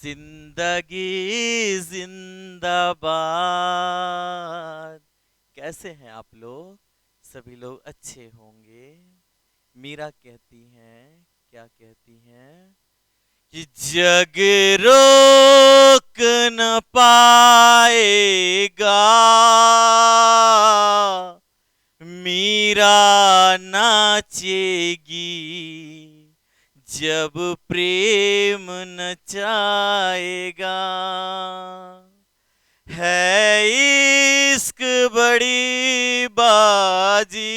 जिंदगी जिंदाबाद। कैसे हैं आप लोग? सभी लोग अच्छे होंगे। मीरा कहती हैं, क्या कहती हैं कि जग रोक न पाएगा, मीरा नाचेगी जब प्रेम नचाएगा। है इश्क बड़ी बाजी,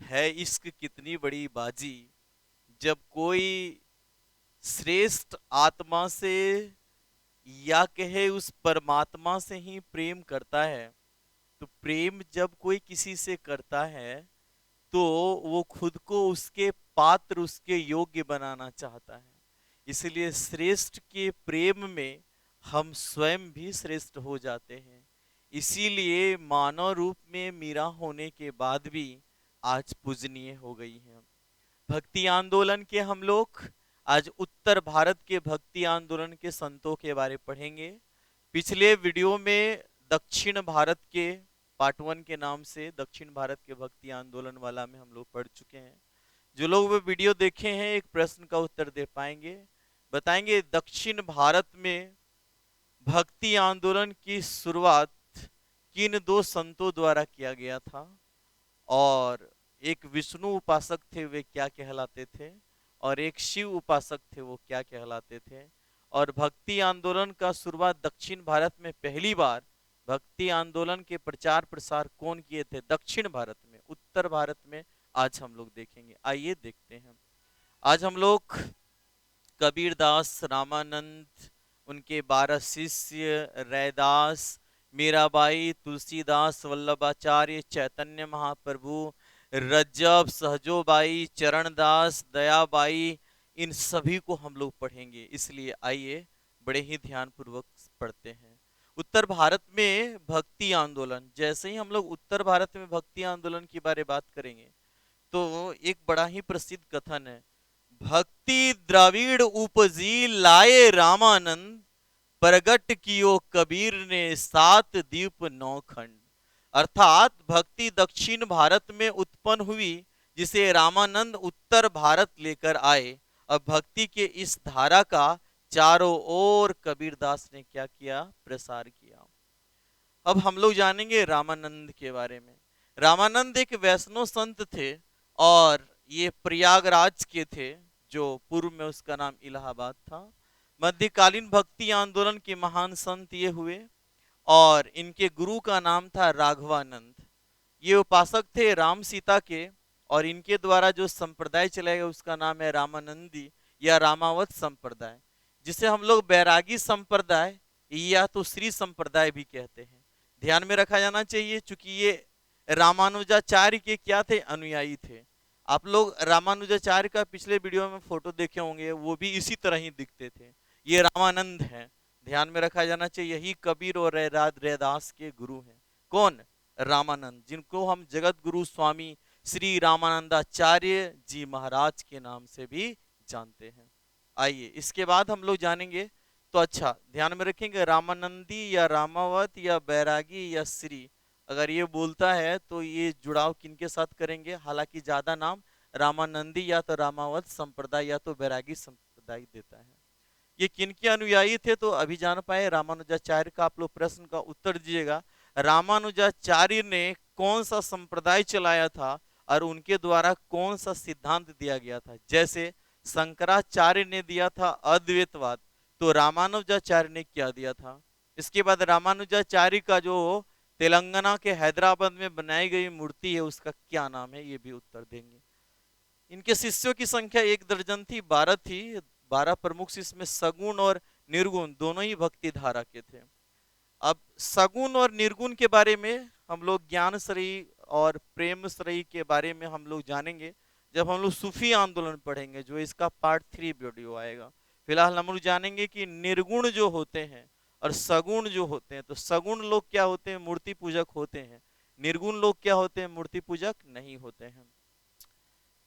है इश्क कितनी बड़ी बाजी। जब कोई श्रेष्ठ आत्मा से या कहे उस परमात्मा से ही प्रेम करता है, तो प्रेम जब कोई किसी से करता है तो वो खुद को उसके पात्र, उसके योग्य बनाना चाहता है। इसलिए श्रेष्ठ के प्रेम में हम स्वयं भी श्रेष्ठ हो जाते हैं। इसीलिए मानव रूप में मीरा होने के बाद भी आज पूजनीय हो गई हैं। भक्ति आंदोलन के हम लोग आज उत्तर भारत के भक्ति आंदोलन के संतों के बारे पढ़ेंगे। पिछले वीडियो में दक्षिण भारत के पार्ट 1 के नाम से दक्षिण भारत के भक्ति आंदोलन वाला में हम लोग पढ़ चुके हैं। जो लोग वो वीडियो देखे हैं एक प्रश्न का उत्तर दे पाएंगे। बताएंगे दक्षिण भारत में भक्ति आंदोलन की शुरुआत किन दो संतों द्वारा किया गया था, और एक विष्णु उपासक थे वे क्या कहलाते थे, और एक शिव उपासक थे वो क्या कहलाते थे। और भक्ति आंदोलन का शुरुआत दक्षिण भारत में पहली बार भक्ति आंदोलन के प्रचार प्रसार कौन किए थे दक्षिण भारत में, उत्तर भारत में आज हम लोग देखेंगे। आइए देखते हैं। आज हम लोग कबीरदास, रामानंद, उनके 12 शिष्य, रैदास, मीराबाई, तुलसीदास, वल्लभाचार्य, चैतन्य महाप्रभु, रज्जब, सहजोबाई, चरणदास, दयाबाई, इन सभी को हम लोग पढ़ेंगे। इसलिए आइए बड़े ही ध्यान पूर्वक पढ़ते हैं। उत्तर भारत में भक्ति आंदोलन, जैसे ही हम लोग उत्तर भारत में भक्ति आंदोलन की बारे बात करेंगे तो एक बड़ा ही प्रसिद्ध कथन है, भक्ति द्रविड़ उपजी लाए रामानंद, प्रगट कियो कबीर ने 7 द्वीप 9 खंड। अर्थात भक्ति दक्षिण भारत में उत्पन्न हुई जिसे रामानंद उत्तर भारत लेकर आए। अब भक्ति के इस धारा का चारों ओर कबीरदास ने क्या किया, प्रसार किया। अब हम लोग जानेंगे रामानंद के बारे में। रामानंद एक वैष्णव संत थे और ये प्रयागराज के थे, जो पूर्व में उसका नाम इलाहाबाद था। मध्यकालीन भक्ति आंदोलन के महान संत ये हुए और इनके गुरु का नाम था राघवानंद। ये उपासक थे राम सीता के, और इनके द्वारा जो संप्रदाय चलाया गया उसका नाम है रामानंदी या रामावत संप्रदाय, जिसे हम लोग बैरागी संप्रदाय या तो श्री संप्रदाय भी कहते हैं। ध्यान में रखा जाना चाहिए, चूंकि ये रामानुजाचार्य के क्या थे, अनुयायी थे। आप लोग रामानुजाचार्य का पिछले वीडियो में फोटो देखे होंगे, वो भी इसी तरह ही दिखते थे। ये रामानंद हैं, ध्यान में रखा जाना चाहिए। यही कबीर और रैदास के गुरु हैं। कौन? रामानंद, जिनको हम जगत गुरु स्वामी श्री रामानंदाचार्य जी महाराज के नाम से भी जानते हैं। आइए इसके बाद हम लोग जानेंगे। तो अच्छा ध्यान में रखेंगे, रामानंदी या रामावत या बैरागी या श्री, अगर ये बोलता है तो ये जुड़ाव किनके साथ करेंगे। हालांकि ज्यादा नाम रामानंदी या तो रामावत संप्रदाय या तो बैरागी संप्रदाय देता है। ये किनके अनुयायी थे तो अभी जान पाए, रामानुजाचार्य का। आप लोग प्रश्न का उत्तर दीजिएगा, रामानुजाचार्य ने कौन सा संप्रदाय चलाया था और उनके द्वारा कौन सा सिद्धांत दिया गया था। जैसे शंकराचार्य ने दिया था अद्वैतवाद, तो रामानुजाचार्य ने क्या दिया था। इसके बाद रामानुजाचार्य का जो तेलंगाना के हैदराबाद में बनाई गई मूर्ति है उसका क्या नाम है, ये भी उत्तर देंगे। इनके शिष्यों की संख्या 1 दर्जन थी, 12 थी। 12 प्रमुख शिष्य में सगुण और निर्गुण दोनों ही भक्ति धारा के थे। अब सगुण और निर्गुण के बारे में हम लोग ज्ञान श्रेयी और प्रेम श्रेयी के बारे में हम लोग जानेंगे जब हम लोग सूफी आंदोलन पढ़ेंगे, जो इसका पार्ट 3 वीडियो आएगा। फिलहाल हम लोग जानेंगे कि निर्गुण जो होते हैं और सगुण जो होते हैं। तो सगुण लोग क्या होते हैं, मूर्ति पूजक होते हैं। निर्गुण लोग क्या होते हैं, मूर्ति पूजक नहीं होते हैं।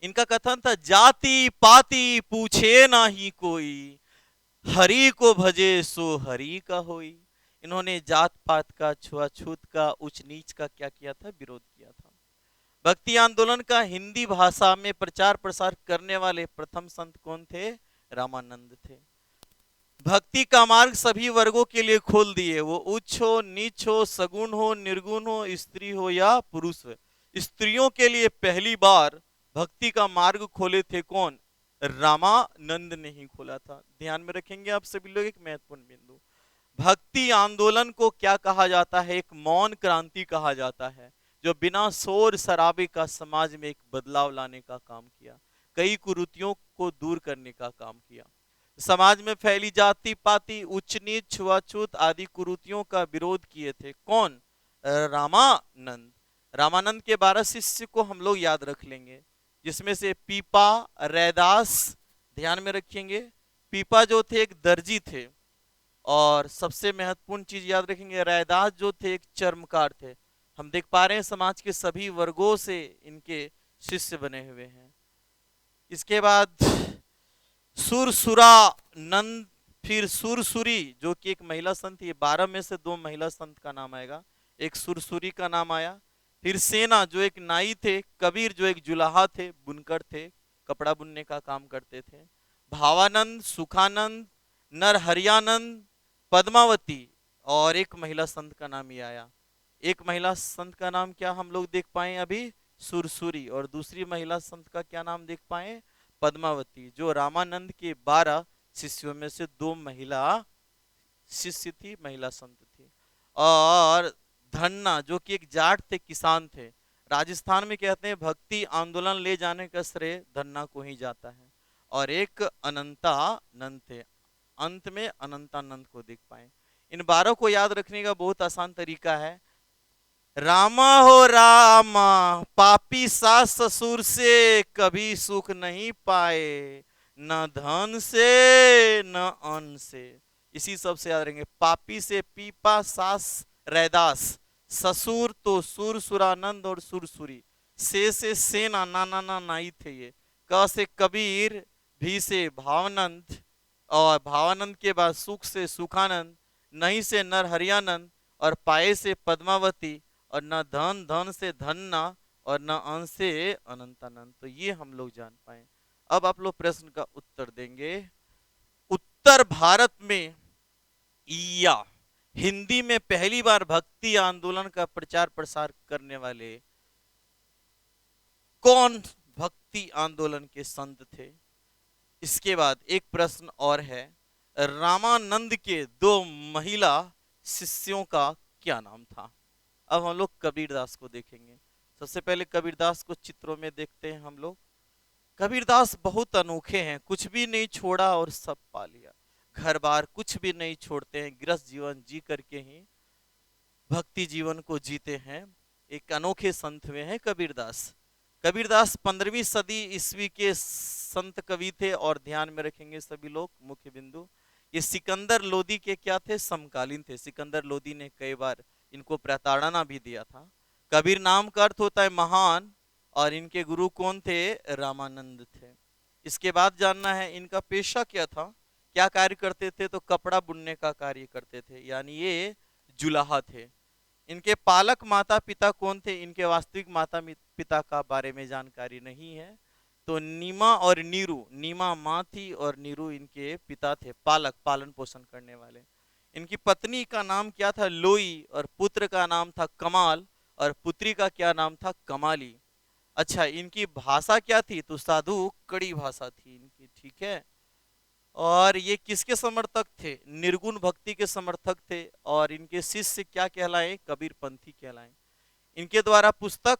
इनका कथन था, जाति पाति पूछे ना ही कोई, हरि को भजे सो हरि का होई। इन्होंने जात पात का, छुआछूत का, उच्च नीच का क्या किया था? विरोध किया था। भक्ति आंदोलन का हिंदी भाषा में प्रचार प्रसार करने वाले प्रथम संत कौन थे? रामानंद थे। भक्ति का मार्ग सभी वर्गों के लिए खोल दिए, वो उच्च हो, नीच हो, सगुण हो, निर्गुण हो, स्त्री हो या पुरुष हो। स्त्रियों के लिए पहली बार भक्ति का मार्ग खोले थे कौन? रामानंद ने ही खोला था। ध्यान में रखेंगे आप सभी लोग एक महत्वपूर्ण बिंदु। भक्ति आंदोलन को क्या कहा जाता है? एक मौन क्रांति कहा जाता है, जो बिना शोर शराबे का समाज में एक बदलाव लाने का काम किया, कई कुरीतियों को दूर करने का काम किया। समाज में फैली जाति पाति, उच्च नीच, छुआछूत आदि कुरीतियों का विरोध किए थे कौन? रामानंद। रामानंद के 12 शिष्य को हम लोग याद रख लेंगे, जिसमें से पीपा, रैदास, ध्यान में रखेंगे। पीपा जो थे एक दर्जी थे, और सबसे महत्वपूर्ण चीज याद रखेंगे, रैदास जो थे एक चर्मकार थे। हम देख पा रहे हैं समाज के सभी वर्गों से इनके शिष्य बने हुए हैं। इसके बाद सुरसुरा नंद, फिर सुरसुरी जो कि एक महिला संत थी। 12 में से 2 महिला संत का नाम आएगा, एक सुरसुरी का नाम आया। फिर सेना जो एक नाई थे, कबीर जो एक जुलाहा थे, बुनकर थे, कपड़ा बुनने का काम करते थे। भावानंद, सुखानंद, नरहरियानंद, पद्मावती, और एक महिला संत का नाम ही आया। एक महिला संत का नाम क्या हम लोग देख पाए अभी? सुरसुरी। और दूसरी महिला संत का क्या नाम देख पाए? पद्मावती, जो रामानंद के 12 शिष्यों में से 2 महिला शिष्य थी, महिला संत थी। और धन्ना जो कि एक जाट थे, किसान थे। राजस्थान में कहते हैं भक्ति आंदोलन ले जाने का श्रेय धन्ना को ही जाता है। और एक अनंतानंद थे, अंत में अनंतानंद को देख पाए। इन 12 को याद रखने का बहुत आसान तरीका है। रामा हो रामा, पापी सास ससुर से कभी सुख नहीं पाए, न धन से न अन्न से। इसी सब से याद रहेंगे। पापी से पीपा, सास रैदास, ससुर तो सुर सुरानंद और सुरसुरी, से सेना, नाना ना नाई थे ये। क से कबीर, भी से भावानंद, और भावानंद के बाद सुख से सुखानंद, नहीं से नरहरियानंद, और पाए से पद्मावती, और न धन, धन से धन्ना, और न अन से अनंतानंद। तो ये हम लोग जान पाए। अब आप लोग प्रश्न का उत्तर देंगे। उत्तर भारत में या हिंदी में पहली बार भक्ति आंदोलन का प्रचार प्रसार करने वाले कौन भक्ति आंदोलन के संत थे? इसके बाद एक प्रश्न और है, रामानंद के 2 महिला शिष्यों का क्या नाम था? अब हम लोग कबीरदास को देखेंगे। सबसे पहले कबीरदास को चित्रों में देखते हैं हम लोग। कबीरदास बहुत अनोखे हैं, कुछ भी नहीं छोड़ा और सब पा लिया। घर बार कुछ भी नहीं छोड़ते हैं, गृहस्थ जीवन जी करके ही भक्ति जीवन को जीते हैं। एक अनोखे संत हुए हैं कबीरदास। कबीरदास 15वीं सदी ईस्वी के संत कवि थे। और ध्यान में रखेंगे सभी लोग मुख्य बिंदु, ये सिकंदर लोदी के क्या थे? समकालीन थे। सिकंदर लोदी ने कई बार इनको प्रताड़ना भी दिया था। कबीर नाम का अर्थ होता है महान, और इनके गुरु कौन थे? रामानंद थे। इसके बाद जानना है इनका पेशा क्या था, क्या कार्य करते थे? तो कपड़ा बुनने का कार्य करते थे, यानी ये जुलाहा थे। इनके पालक माता पिता कौन थे? इनके वास्तविक माता पिता का बारे में जानकारी नहीं है। तो नीमा और नीरू, नीमा माँ थी और नीरू इनके पिता थे, पालक, पालन पोषण करने वाले। इनकी पत्नी का नाम क्या था? लोई। और पुत्र का नाम था कमाल, और पुत्री का क्या नाम था? कमाली। अच्छा, इनकी भाषा क्या थी? तो साधु कड़ी भाषा थी इनकी, ठीक है। और ये किसके समर्थक थे? निर्गुण भक्ति के समर्थक थे। और इनके शिष्य क्या कहलाए? कबीर पंथी कहलाए। इनके द्वारा पुस्तक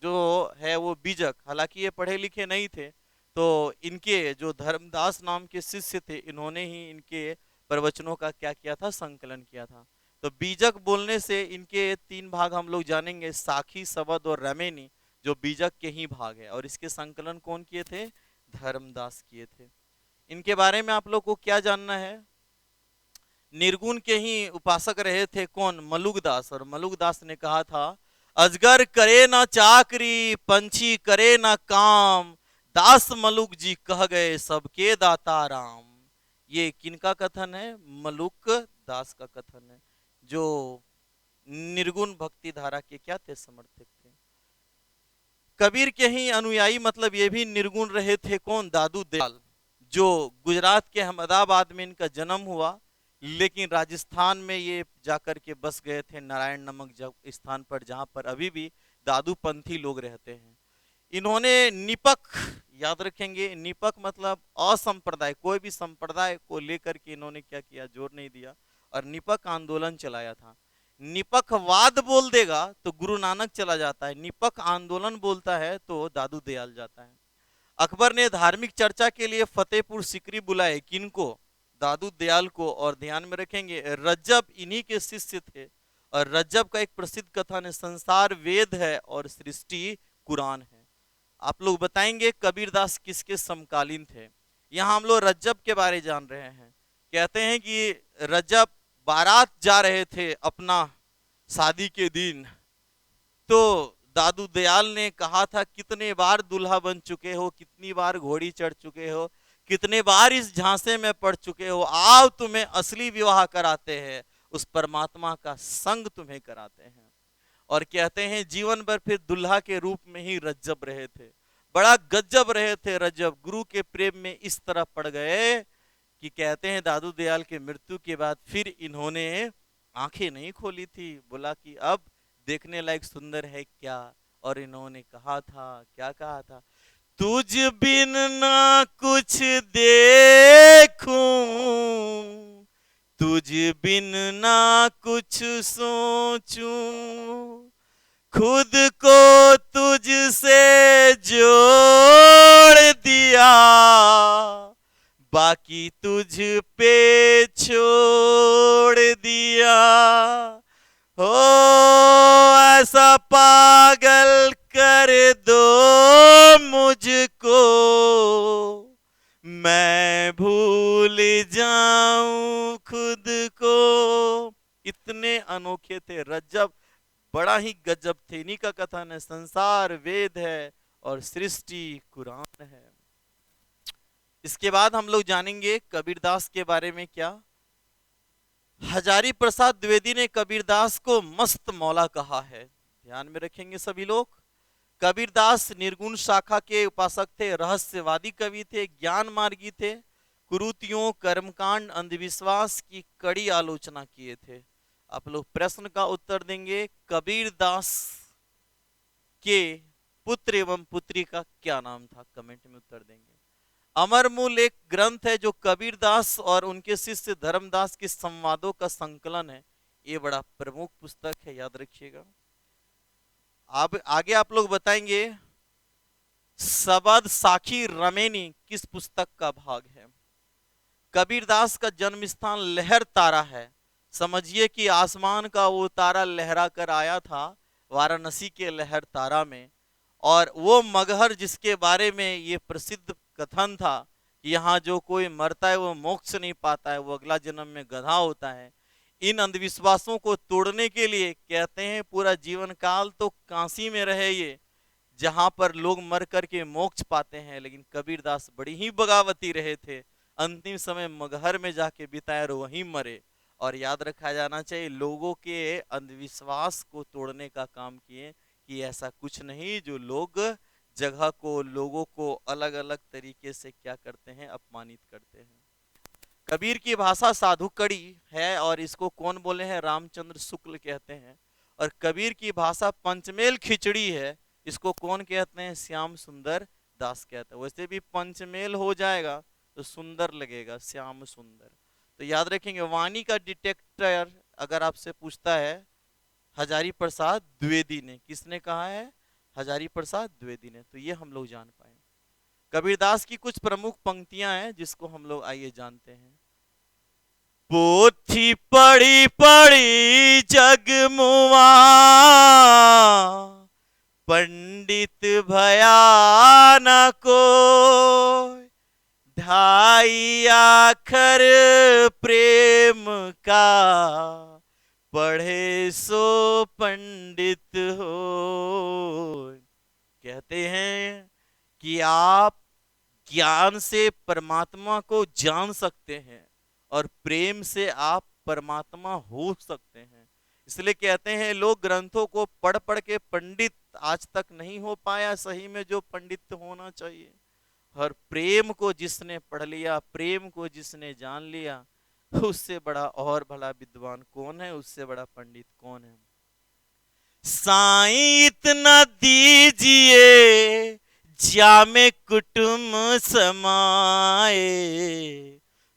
जो है वो बीजक, हालांकि ये पढ़े लिखे नहीं थे, तो इनके जो धर्मदास नाम के शिष्य थे, इन्होंने ही इनके प्रवचनों का क्या किया था? संकलन किया था। तो बीजक बोलने से इनके 3 भाग हम लोग जानेंगे, साखी, शबद और रमेनी, जो बीजक के ही भाग है। और इसके संकलन कौन किए थे? धर्मदास किए थे। इनके बारे में आप लोग को क्या जानना है? निर्गुण के ही उपासक रहे थे कौन? मलुकदास। और मलुकदास ने कहा था, अजगर करे ना चाकरी, पंछी करे ना काम, दास मलुक जी कह गए सबके दाता राम। ये किनका कथन है? मलुक दास का कथन है, जो निर्गुण भक्ति धारा के क्या थे? समर्थक थे। कबीर के ही अनुयायी मतलब ये भी निर्गुण रहे थे। कौन? दादू दयाल, जो गुजरात के अहमदाबाद में इनका जन्म हुआ, लेकिन राजस्थान में ये जाकर के बस गए थे, नारायण नामक स्थान पर, जहां पर अभी भी दादू पंथी लोग रहते हैं। इन्होंने निपक, याद रखेंगे, निपक मतलब असंप्रदाय, कोई भी संप्रदाय को लेकर के इन्होंने क्या किया? जोर नहीं दिया, और निपक आंदोलन चलाया था। निपकवाद बोल देगा तो गुरु नानक चला जाता है, निपक आंदोलन बोलता है तो दादू दयाल जाता है। अकबर ने धार्मिक चर्चा के लिए फतेहपुर सिकरी बुलाए, किनको? दादू दयाल को। और ध्यान में रखेंगे रज्जब इन्हीं के शिष्य थे, और रज्जब का एक प्रसिद्ध कथन है, संसार वेद है और सृष्टि कुरान है। आप लोग बताएंगे कबीरदास किसके समकालीन थे? यहां हम लोग रज्जब के बारे जान रहे हैं। कहते हैं कि रज्जब बारात जा रहे थे अपना शादी के दिन, तो दादू दयाल ने कहा था, कितने बार दूल्हा बन चुके हो, कितनी बार घोड़ी चढ़ चुके हो, कितने बार इस झांसे में पड़ चुके हो, आओ तुम्हें असली विवाह कराते हैं, उस परमात्मा का संग तुम्हें कराते हैं। और कहते हैं जीवन भर फिर दुल्हा के रूप में ही रज्जब रहे थे। बड़ा गजब रहे थे रज्जब, गुरु के प्रेम में इस तरह पड़ गए कि कहते हैं दादू दयाल के मृत्यु के बाद फिर इन्होंने आंखें नहीं खोली थी। बोला कि अब देखने लायक सुंदर है क्या? और इन्होंने कहा था, क्या कहा था? तुझ बिन ना कुछ देखूं, तुझ बिन ना कुछ सोचूं, खुद को तुझसे जोड़ दिया, बाकी तुझ पे छोड़ दिया। हो ऐसा पागल कर दो मुझको, मैं भूल जाऊं खुद को। इतने अनोखे थे रज्जब, बड़ा ही गजब थे। इन्हीं का कथन है, संसार वेद है और सृष्टि कुरान है। इसके बाद हम लोग जानेंगे कबीरदास के बारे में क्या। हजारी प्रसाद द्विवेदी ने कबीरदास को मस्त मौला कहा है। ध्यान में रखेंगे सभी लोग। कबीरदास निर्गुण शाखा के उपासक थे, रहस्यवादी कवि थे, ज्ञान मार्गी थे, कुरीतियों, कर्मकांड, अंधविश्वास की कड़ी आलोचना किए थे। आप लोग प्रश्न का उत्तर देंगे, कबीरदास के पुत्र एवं पुत्री का क्या नाम था? कमेंट में उत्तर देंगे। अमरमूल एक ग्रंथ है जो कबीरदास और उनके शिष्य धर्मदास के संवादों का संकलन है। ये बड़ा प्रमुख पुस्तक है, याद रखिएगा। अब आगे आप लोग बताएंगे सबद साखी रमेनी किस पुस्तक का भाग है? कबीरदास का जन्म स्थान लहर तारा है। समझिए कि आसमान का वो तारा लहरा कर आया था वाराणसी के लहर तारा में, और वो मगहर जिसके बारे में ये प्रसिद्ध कथन था कि यहाँ जो कोई मरता है वो मोक्ष नहीं पाता है, वो अगला जन्म में गधा होता है। इन अंधविश्वासों को तोड़ने के लिए कहते हैं पूरा जीवन काल तो काशी में रहे ये, जहां पर लोग मर करके मोक्ष पाते हैं, लेकिन कबीरदास बड़ी ही बगावती रहे थे। अंतिम समय मगहर में जाके बिताए और वहीं मरे। और याद रखा जाना चाहिए, लोगों के अंधविश्वास को तोड़ने का काम किए कि ऐसा कुछ नहीं, जो लोग जगह को, लोगों को अलग अलग तरीके से क्या करते हैं? अपमानित करते हैं। कबीर की भाषा साधु कड़ी है, और इसको कौन बोले हैं? रामचंद्र शुक्ल कहते हैं। और कबीर की भाषा पंचमेल खिचड़ी है, इसको कौन कहते हैं? श्याम सुंदर दास कहते हैं। वैसे भी पंचमेल हो जाएगा तो सुंदर लगेगा, श्याम सुंदर। तो याद रखेंगे, वाणी का डिटेक्टर अगर आपसे पूछता है, हजारी प्रसाद द्विवेदी ने। किसने कहा है? हजारी प्रसाद द्विवेदी ने। तो ये हम लोग जान पाए। कबीरदास की कुछ प्रमुख पंक्तियां हैं जिसको हम लोग आइए जानते हैं। पोथी पढ़ी पढ़ी जग मुआ, पंडित भया न को, ढाई आखर प्रेम का, पढ़े सो पंडित हो। कहते हैं कि आप ज्ञान से परमात्मा को जान सकते हैं और प्रेम से आप परमात्मा हो सकते हैं। इसलिए कहते हैं लोग ग्रंथों को पढ़ पढ़ के पंडित आज तक नहीं हो पाया सही में जो पंडित होना चाहिए। और प्रेम को जिसने पढ़ लिया, प्रेम को जिसने जान लिया, उससे बड़ा और भला विद्वान कौन है, उससे बड़ा पंडित कौन है। साईं इतना दीजिए जामे कुटुम समाए,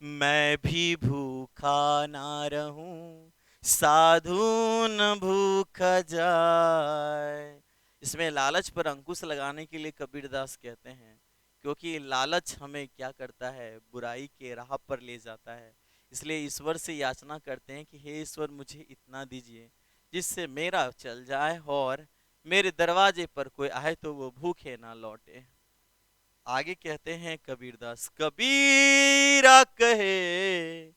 मैं भी भूखा ना रहूं साधु न भूखा जाए। इसमें लालच पर अंकुश लगाने के लिए कबीरदास कहते हैं, क्योंकि लालच हमें क्या करता है, बुराई के राह पर ले जाता है। इसलिए ईश्वर से याचना करते हैं कि हे ईश्वर मुझे इतना दीजिए जिससे मेरा चल जाए और मेरे दरवाजे पर कोई आए तो वो भूखे ना लौटे। आगे कहते हैं कबीरदास, कबीरा कहे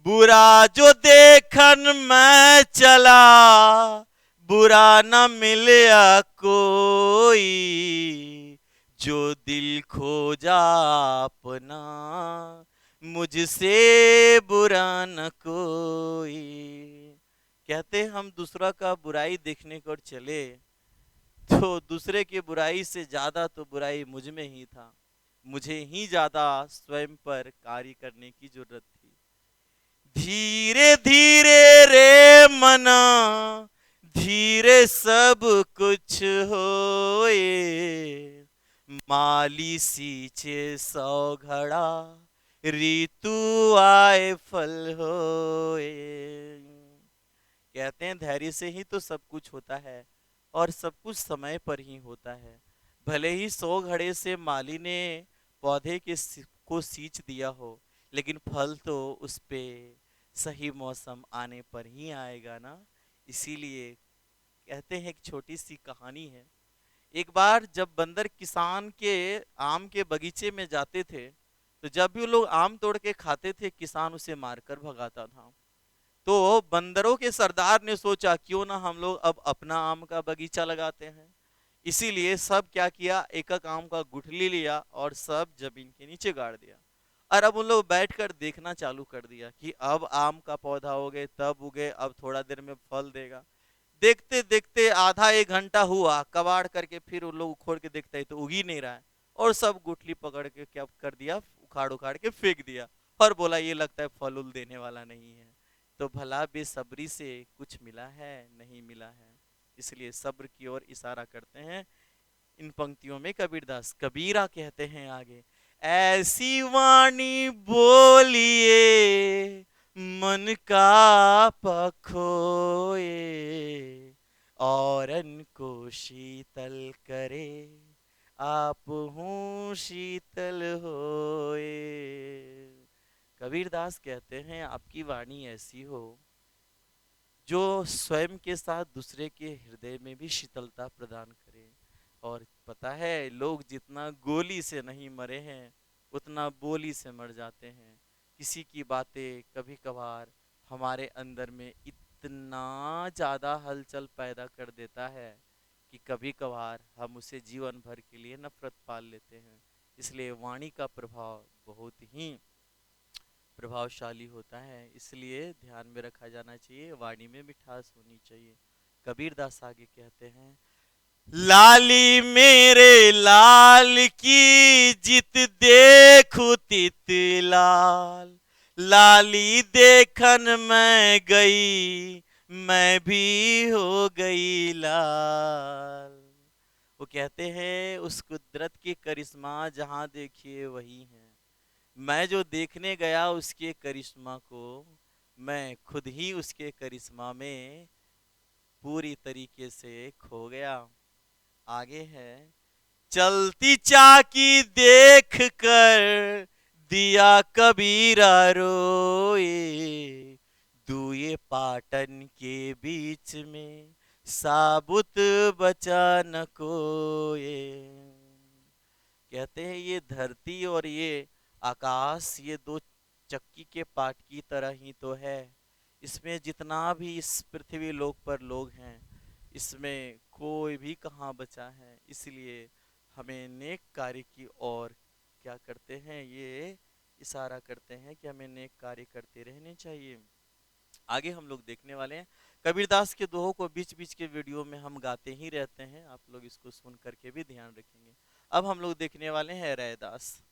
बुरा जो देखन मैं चला, बुरा न मिलया कोई, जो दिल खोजा अपना मुझसे बुरा न कोई। कहते हम दूसरा का बुराई देखने को चले तो दूसरे की बुराई से ज्यादा तो बुराई मुझ में ही था, मुझे ही ज्यादा स्वयं पर कार्य करने की जरूरत थी। धीरे धीरे रे मना, धीरे सब कुछ होए, माली सींचे सौ घड़ा, ऋतु आए फल होए। कहते हैं धैर्य से ही तो सब कुछ होता है और सब कुछ समय पर ही होता है। भले ही 100 घड़े से माली ने पौधे के को सींच दिया हो, लेकिन फल तो उस पे सही मौसम आने पर ही आएगा ना। इसीलिए कहते हैं एक छोटी सी कहानी है। एक बार जब बंदर किसान के आम के बगीचे में जाते थे, तो जब भी वो लोग आम तोड़ के खाते थे किसान उसे मारकर भगाता था। तो बंदरों के सरदार ने सोचा क्यों ना हम लोग अब अपना आम का बगीचा लगाते हैं। इसीलिए सब क्या किया, एक एक आम का गुठली लिया और सब जमीन के नीचे गाड़ दिया। और अब उन लोग बैठकर देखना चालू कर दिया कि अब आम का पौधा हो गए, तब उगे, अब थोड़ा देर में फल देगा। देखते देखते आधा एक घंटा हुआ, कबाड़ करके फिर उन लोग उखोड़ के देखते हैं तो उग ही नहीं रहा है। और सब गुठली पकड़ के क्या कर दिया, उखाड़ उखाड़ के फेंक दिया और बोला ये लगता है फल उल देने वाला नहीं है। तो भला बेसब्री से कुछ मिला है, नहीं मिला है। इसलिए सब्र की ओर इशारा करते हैं इन पंक्तियों में कबीरदास। कबीरा कहते हैं आगे, ऐसी वाणी बोलिए मन का पखोए, औरन को शीतल करे आप हूँ शीतल होए। कबीरदास कहते हैं आपकी वाणी ऐसी हो जो स्वयं के साथ दूसरे के हृदय में भी शीतलता प्रदान करे। और पता है लोग जितना गोली से नहीं मरे हैं उतना बोली से मर जाते हैं। किसी की बातें कभी कभार हमारे अंदर में इतना ज़्यादा हलचल पैदा कर देता है कि कभी कभार हम उसे जीवन भर के लिए नफरत पाल लेते हैं। इसलिए वाणी का प्रभाव बहुत ही प्रभावशाली होता है, इसलिए ध्यान में रखा जाना चाहिए, वाणी में मिठास होनी चाहिए। कबीरदास आगे कहते हैं, लाली मेरे लाल की जित देखू तित लाल, लाली देखन मैं गई मैं भी हो गई लाल। वो कहते हैं उस कुदरत के करिश्मा जहां देखिए वही है। मैं जो देखने गया उसके करिश्मा को, मैं खुद ही उसके करिश्मा में पूरी तरीके से खो गया। आगे है, चलती चाकी देख कर दिया कबीरा रोए, दुए पाटन के बीच में साबुत बचा न कोए। कहते हैं ये धरती और ये आकाश ये दो चक्की के पाट की तरह ही तो है। इसमें जितना भी इस पृथ्वी लोक पर लोग हैं इसमें कोई भी कहाँ बचा है। इसलिए हमें नेक कार्य की ओर क्या करते हैं, ये इशारा करते हैं कि हमें नेक कार्य करते रहने चाहिए। आगे हम लोग देखने वाले हैं कबीरदास के दोहों को बीच बीच के वीडियो में हम गाते ही रहते हैं, आप लोग इसको सुन करके भी ध्यान रखेंगे। अब हम लोग देखने वाले हैं रैदास,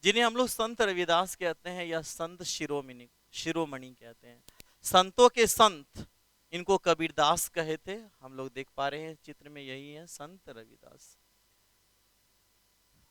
जिन्हें हम लोग संत रविदास कहते हैं या संत शिरोमणि शिरोमणि कहते हैं। संतों के संत इनको कबीरदास कहे थे। हम लोग देख पा रहे हैं चित्र में, यही है संत रविदास।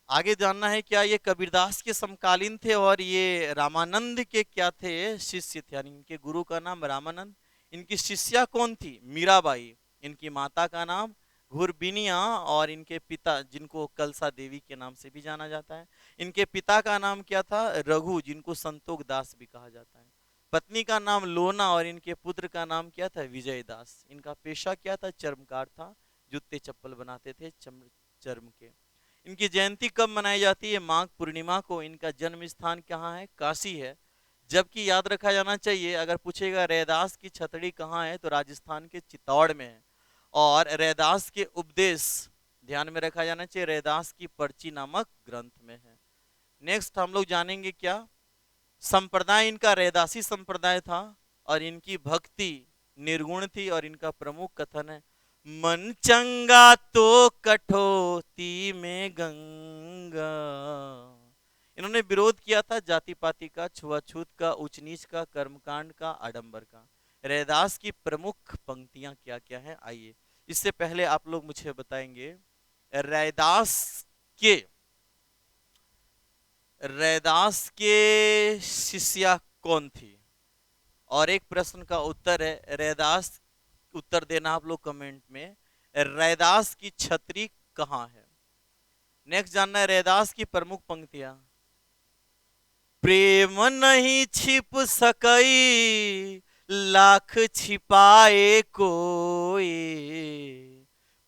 आगे जानना है क्या ये कबीरदास के समकालीन थे और ये रामानंद के क्या थे, शिष्य थे, यानी इनके गुरु का नाम रामानंद। इनकी शिष्या कौन थी, मीराबाई। इनकी माता का नाम घुरबिनिया और इनके पिता, जिनको कलसा देवी के नाम से भी जाना जाता है, इनके पिता का नाम क्या था, रघु, जिनको संतोष दास भी कहा जाता है। पत्नी का नाम लोना और इनके पुत्र का नाम क्या था, विजय दास। इनका पेशा क्या था, चर्मकार था, जूते चप्पल बनाते थे चर्म के। इनकी जयंती कब मनाई जाती है, माघ पूर्णिमा को। इनका जन्म स्थान कहाँ है, काशी है। जबकि याद रखा जाना चाहिए, अगर पूछेगा रैदास की छतड़ी कहाँ है, तो राजस्थान के चित्तौड़ में है। और रैदास के उपदेश ध्यान में रखा जाना चाहिए, रैदास की पर्ची नामक ग्रंथ में है। नेक्स्ट हम लोग जानेंगे क्या, संप्रदाय इनका रैदासी संप्रदाय था और इनकी भक्ति निर्गुण थी। और इनका प्रमुख कथन है, मन चंगा तो कठौती में गंगा। इन्होंने विरोध किया था जाति पाति का, छुआछूत का, ऊंच नीच का, कर्मकांड का, आडंबर का। रैदास की प्रमुख पंक्तियां क्या क्या हैं, आइए। इससे पहले आप लोग मुझे बताएंगे रैदास के रैदास के शिष्या कौन थी। और एक प्रश्न का उत्तर है, रैदास, उत्तर देना आप लोग कमेंट में, रैदास की छतरी कहाँ है। नेक्स्ट जानना है रैदास की प्रमुख पंक्तियां, प्रेम नहीं छिप सकई लाख छिपाए कोई,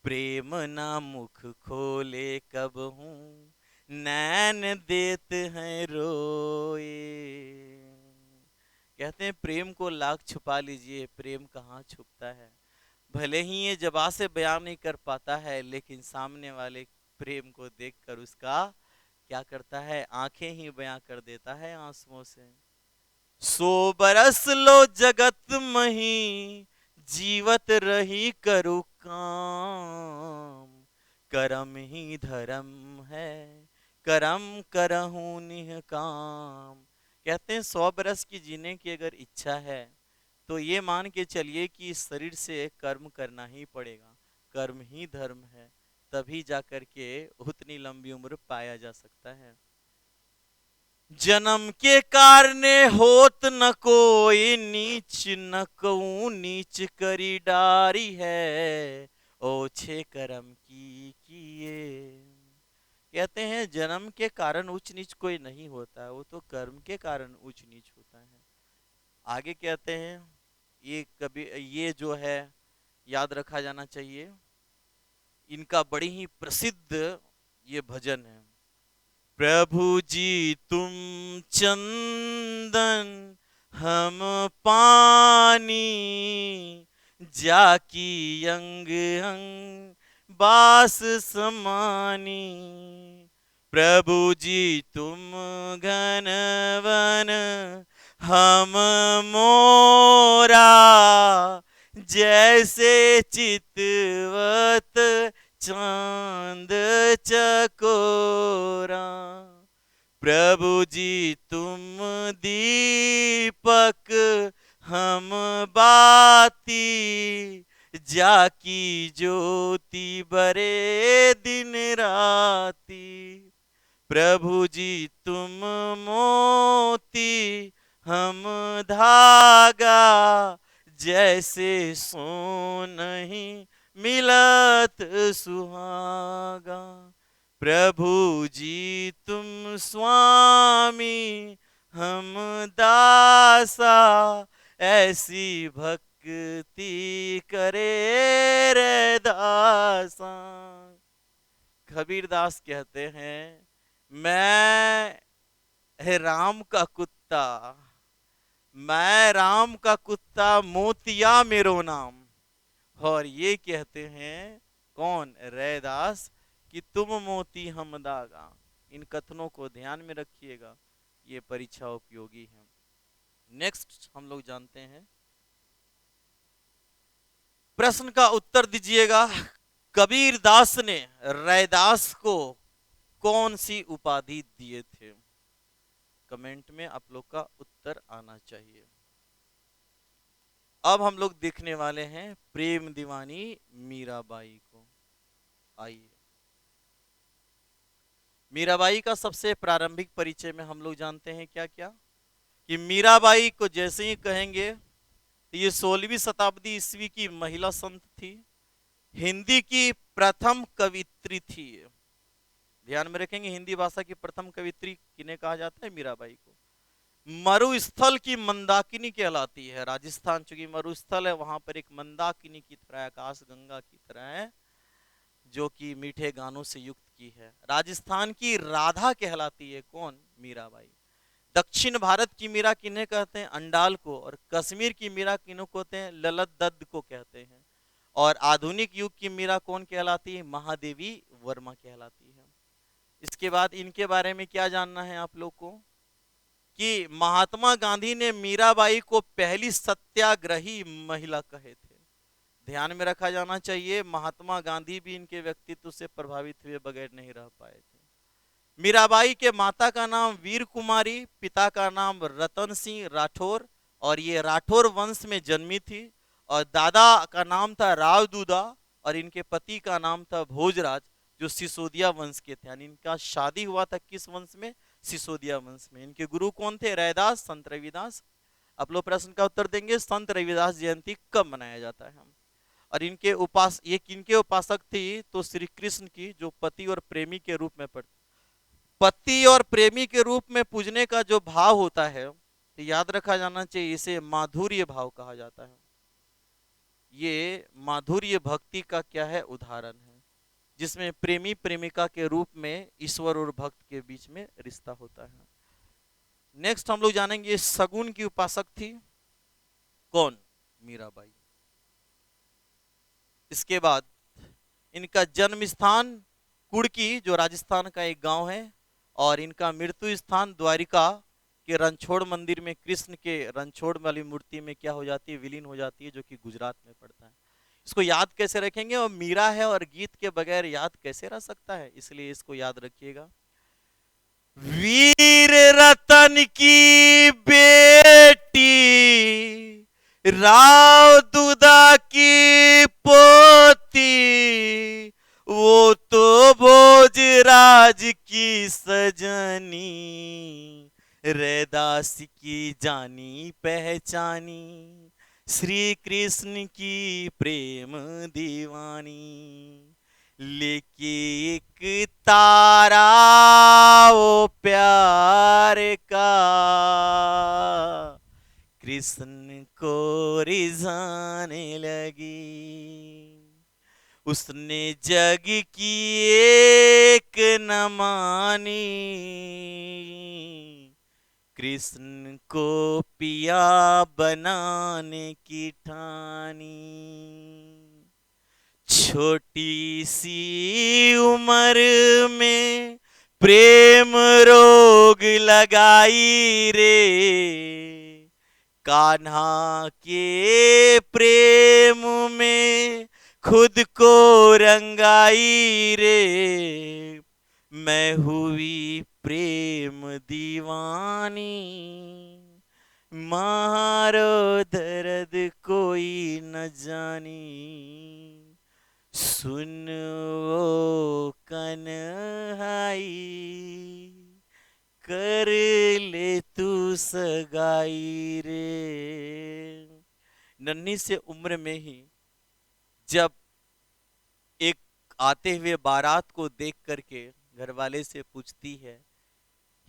प्रेम ना मुख खोले कब हूं नैन देत हैं रोए। कहते हैं प्रेम को लाख छुपा लीजिए, प्रेम कहाँ छुपता है। भले ही ये जबा से बयान नहीं कर पाता है, लेकिन सामने वाले प्रेम को देखकर उसका क्या करता है, आंखें ही बयां कर देता है आंसुओं से। सो बरस लो जगत मही जीवत रही करू काम, करम ही धर्म है करम करहूं निह काम। कहते हैं 100 बरस की जीने की अगर इच्छा है तो ये मान के चलिए कि इस शरीर से कर्म करना ही पड़ेगा, कर्म ही धर्म है, तभी जाकर के उतनी लंबी उम्र पाया जा सकता है। जन्म के कारणे होत न कोई नीच, न कहूं नीच करी डारी है, ओछे कर्म की किए। कहते हैं जन्म के कारण ऊंच नीच कोई नहीं होता है, वो तो कर्म के कारण ऊंच नीच होता है। आगे कहते हैं, ये कभी ये जो है याद रखा जाना चाहिए, इनका बड़ी ही प्रसिद्ध ये भजन है, प्रभु जी तुम चंदन हम पानी, जाकी अंग अंग बास समानी। प्रभु जी तुम घन वन हम मोरा, जैसे चितवत चांद चकोरा। प्रभु जी तुम दीपक हम बाती, जाकी ज्योति बरे दिन राती। प्रभु जी तुम मोती हम धागा, जैसे सोन ही मिलत सुहागा। प्रभु जी तुम स्वामी हम दासा, ऐसी भक्ति करे रे दासा। कबीरदास कहते हैं मैं राम का कुत्ता, मैं राम का कुत्ता मोतिया मेरो नाम। और ये कहते हैं कौन, रैदास, कि तुम मोती हम दागा। इन कथनों को ध्यान में रखिएगा, ये परीक्षा उपयोगी है। नेक्स्ट हम लोग जानते हैं, प्रश्न का उत्तर दीजिएगा। कबीर दास ने रैदास को कौन सी उपाधि दिए थे? कमेंट में आप लोग का उत्तर आना चाहिए। अब हम लोग देखने वाले हैं प्रेम दीवानी मीराबाई को। आइए, मीराबाई का सबसे प्रारंभिक परिचय में हम लोग जानते हैं क्या क्या, कि मीराबाई को जैसे ही कहेंगे तो ये 16वीं शताब्दी ईस्वी की महिला संत थी, हिंदी की प्रथम कवित्री थी। ध्यान में रखेंगे, हिंदी भाषा की प्रथम कवित्री किन्हें कहा जाता है? मीराबाई को। मरुस्थल की मंदाकिनी कहलाती है। राजस्थान चूंकि मरुस्थल है, वहां पर एक मंदाकिनी की तरह, आकाश गंगा की तरह है, जो कि मीठे गानों से युक्त की है। राजस्थान की राधा कहलाती है कौन? मीराबाई। दक्षिण भारत की मीरा किन्हें कहते हैं? अंडाल को। और कश्मीर की मीरा किन्हें कहते हैं? ललत दत्त को कहते हैं। और आधुनिक युग की मीरा कौन कहलाती है? महादेवी वर्मा कहलाती है। इसके बाद इनके बारे में क्या जानना है आप लोग को, कि महात्मा गांधी ने मीराबाई को पहली सत्याग्रही महिला कहे थे। ध्यान में रखा जाना चाहिए, महात्मा गांधी भी इनके व्यक्तित्व से प्रभावित हुए बगैर नहीं रह पाए थे। मीराबाई के माता का नाम वीर कुमारी, पिता का नाम रतन सिंह राठौर, और ये राठौर वंश में जन्मी थी। और दादा का नाम था राव दूदा, और इनके पति का नाम था भोजराज, जो सिसोदिया वंश के थे। यानी इनका शादी हुआ था किस वंश में? सिसोदिया वंश में। इनके गुरु कौन थे? रैदास, संत रविदास। आप लोग प्रश्न का उत्तर देंगे, संत रविदास जयंती कब मनाया जाता है? और इनके ये किनके उपासक थी? तो श्री कृष्ण की, जो पति और प्रेमी के रूप में पड़ते। पति और प्रेमी के रूप में पूजने का जो भाव होता है, तो याद रखा जाना चाहिए, इसे माधुर्य भाव कहा जाता है। ये माधुर्य भक्ति का क्या है? उदाहरण है, जिसमें प्रेमी प्रेमिका के रूप में ईश्वर और भक्त के बीच में रिश्ता होता है। नेक्स्ट हम लोग जानेंगे, सगुन की उपासक थी कौन? मीराबाई। इसके बाद इनका जन्म स्थान कुड़की, जो राजस्थान का एक गांव है, और इनका मृत्यु स्थान द्वारिका के रणछोड़ मंदिर में कृष्ण के रणछोड़ वाली मूर्ति में क्या हो जाती है? विलीन हो जाती है, जो कि गुजरात में पड़ता है। इसको याद कैसे रखेंगे? और मीरा है और गीत के बगैर याद कैसे रह सकता है, इसलिए इसको याद रखिएगा। वीर रतन की बेटी, राव दूदा की पोती, वो तो भोजराज की सजनी, रैदास की जानी पहचानी, श्री कृष्ण की प्रेम दीवानी, लेके एक तारा वो प्यार का, कृष्ण को रिझाने लगी। उसने जग की एक न मानी, कृष्ण को पिया बनाने की ठानी। छोटी सी उम्र में प्रेम रोग लगाई रे, कान्हा के प्रेम में खुद को रंगाई रे, मैं हुई प्रेम दीवानी, मारो दर्द कोई न जानी, सुन वो कन्हाई, कर ले तू सगाई रे। नन्ही से उम्र में ही जब एक आते हुए बारात को देख करके घर वाले से पूछती है,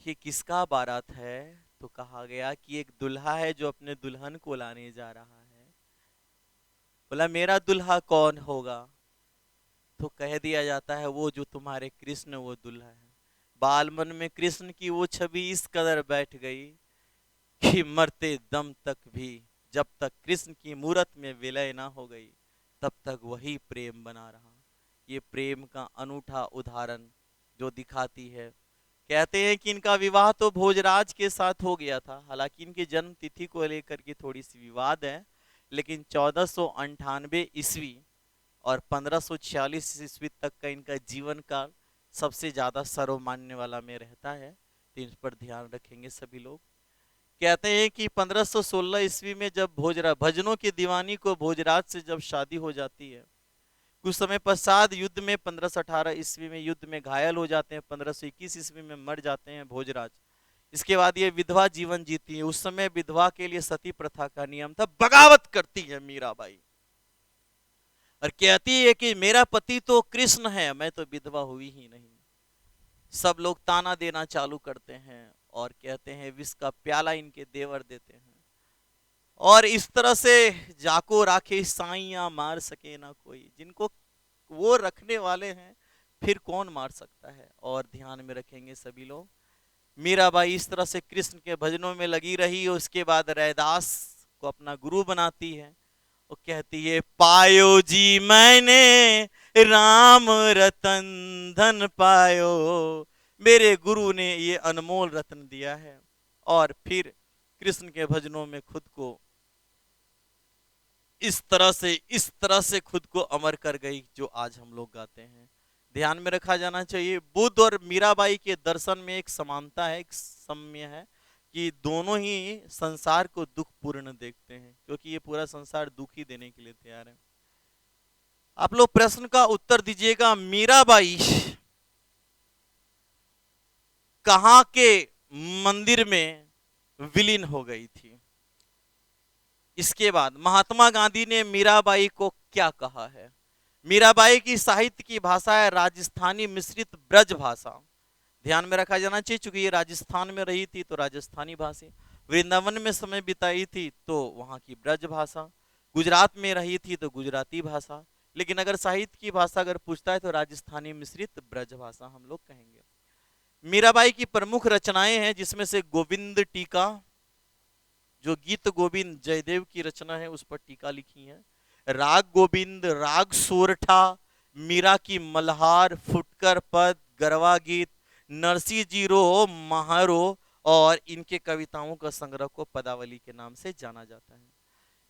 ये किसका बारात है? तो कहा गया कि एक दुल्हा है जो अपने दुल्हन को लाने जा रहा है। बोला मेरा दुल्हा कौन होगा? तो कह दिया जाता है, वो जो तुम्हारे कृष्ण वो दुल्हा है। बाल मन में कृष्ण की वो छवि इस कदर बैठ गई कि मरते दम तक भी, जब तक कृष्ण की मूरत में विलय ना हो गई, तब तक वही प्रेम बना रहा। ये प्रेम का अनूठा उदाहरण जो दिखाती है कहते हैं कि इनका विवाह तो भोजराज के साथ हो गया था, हालांकि इनकी जन्म तिथि को लेकर के थोड़ी सी विवाद है, लेकिन 1498 ईस्वी और 1546 ईस्वी तक का इनका जीवन काल सबसे ज्यादा सर्वमान्य वाला में रहता है, तो इस पर ध्यान रखेंगे सभी लोग। कहते हैं कि 1516 ईस्वी में जब भोजराज, भजनों की दीवानी को भोजराज से जब शादी हो जाती है, कुछ समय पश्चात युद्ध में 1518 ईस्वी में युद्ध में घायल हो जाते हैं, 1521 ईस्वी में मर जाते हैं भोजराज। इसके बाद ये विधवा जीवन जीती है। उस समय विधवा के लिए सती प्रथा का नियम था, बगावत करती है मीराबाई और कहती है कि मेरा पति तो कृष्ण है, मैं तो विधवा हुई ही नहीं। सब लोग ताना देना चालू करते हैं और कहते हैं विष का प्याला इनके देवर देते हैं, और इस तरह से जाको राखे साइया मार सके ना कोई, जिनको वो रखने वाले हैं फिर कौन मार सकता है। और ध्यान में रखेंगे सभी लोग, मीराबाई इस तरह से कृष्ण के भजनों में लगी रही और उसके बाद रैदास को अपना गुरु बनाती है। वो कहती है पायो जी मैंने राम रतन धन पायो, मेरे गुरु ने ये अनमोल रत्न दिया है। और फिर कृष्ण के भजनों में खुद को इस तरह से खुद को अमर कर गई, जो आज हम लोग गाते हैं। ध्यान में रखा जाना चाहिए, बुद्ध और मीराबाई के दर्शन में एक समानता है, एक साम्य है, कि दोनों ही संसार को दुख पूर्ण देखते हैं, क्योंकि ये पूरा संसार दुख ही देने के लिए तैयार है। आप लोग प्रश्न का उत्तर दीजिएगा, मीराबाई कहां के मंदिर में विलीन हो गई थी? इसके बाद महात्मा गांधी ने मीराबाई को क्या कहा है? मीराबाई की साहित्य की भाषा है राजस्थानी मिश्रित ब्रज भाषा। ध्यान में रखा जाना चाहिए, चूंकि ये राजस्थान में रही थी तो राजस्थानी भाषा, वृंदावन में समय बिताई थी तो वहां की ब्रज भाषा, गुजरात में रही थी तो गुजराती भाषा, लेकिन अगर साहित्य की भाषा अगर पूछता है तो राजस्थानी मिश्रित ब्रज भाषा हम लोग कहेंगे। मीराबाई की प्रमुख रचनाएं हैं, जिसमें से गोविंद टीका, जो गीत गोविंद जयदेव की रचना है उस पर टीका लिखी है, राग गोविंद, राग सोरठा, मीरा की मल्हार, फुटकर पद, गरवा गीत, नरसी जीरो, महारो, और इनके कविताओं का संग्रह को पदावली के नाम से जाना जाता है।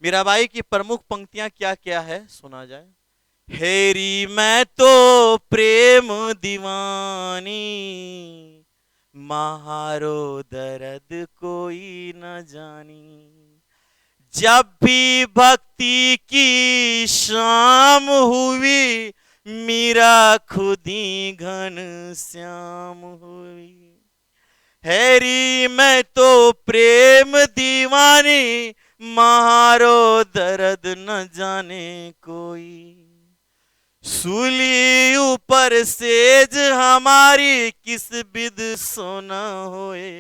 मीराबाई की प्रमुख पंक्तियां क्या क्या है, सुना जाए। हेरी मैं तो प्रेम दीवानी, महारो दर्द कोई न जानी, जब भी भक्ति की शाम हुई, मीरा खुदी घन श्याम हुई। हैरी मैं तो प्रेम दीवानी, महारो दर्द न जाने कोई, सूली ऊपर सेज हमारी, किस बिद सोना होए,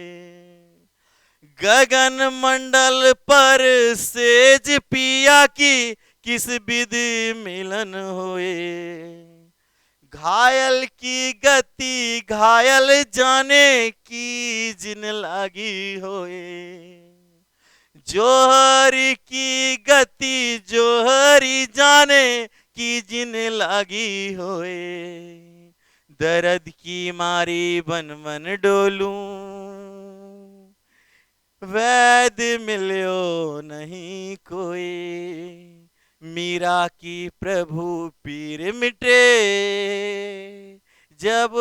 गगन मंडल पर सेज पिया की, किस विध मिलन होए, घायल की गति घायल जाने की, जिन लागी होए, जोहरी की गति जोहरी जाने की, जिन लागी होए, दर्द की मारी बन मन डोलूं, वैद मिल्यो नहीं कोई, मीरा की प्रभु पीर मिटे, जब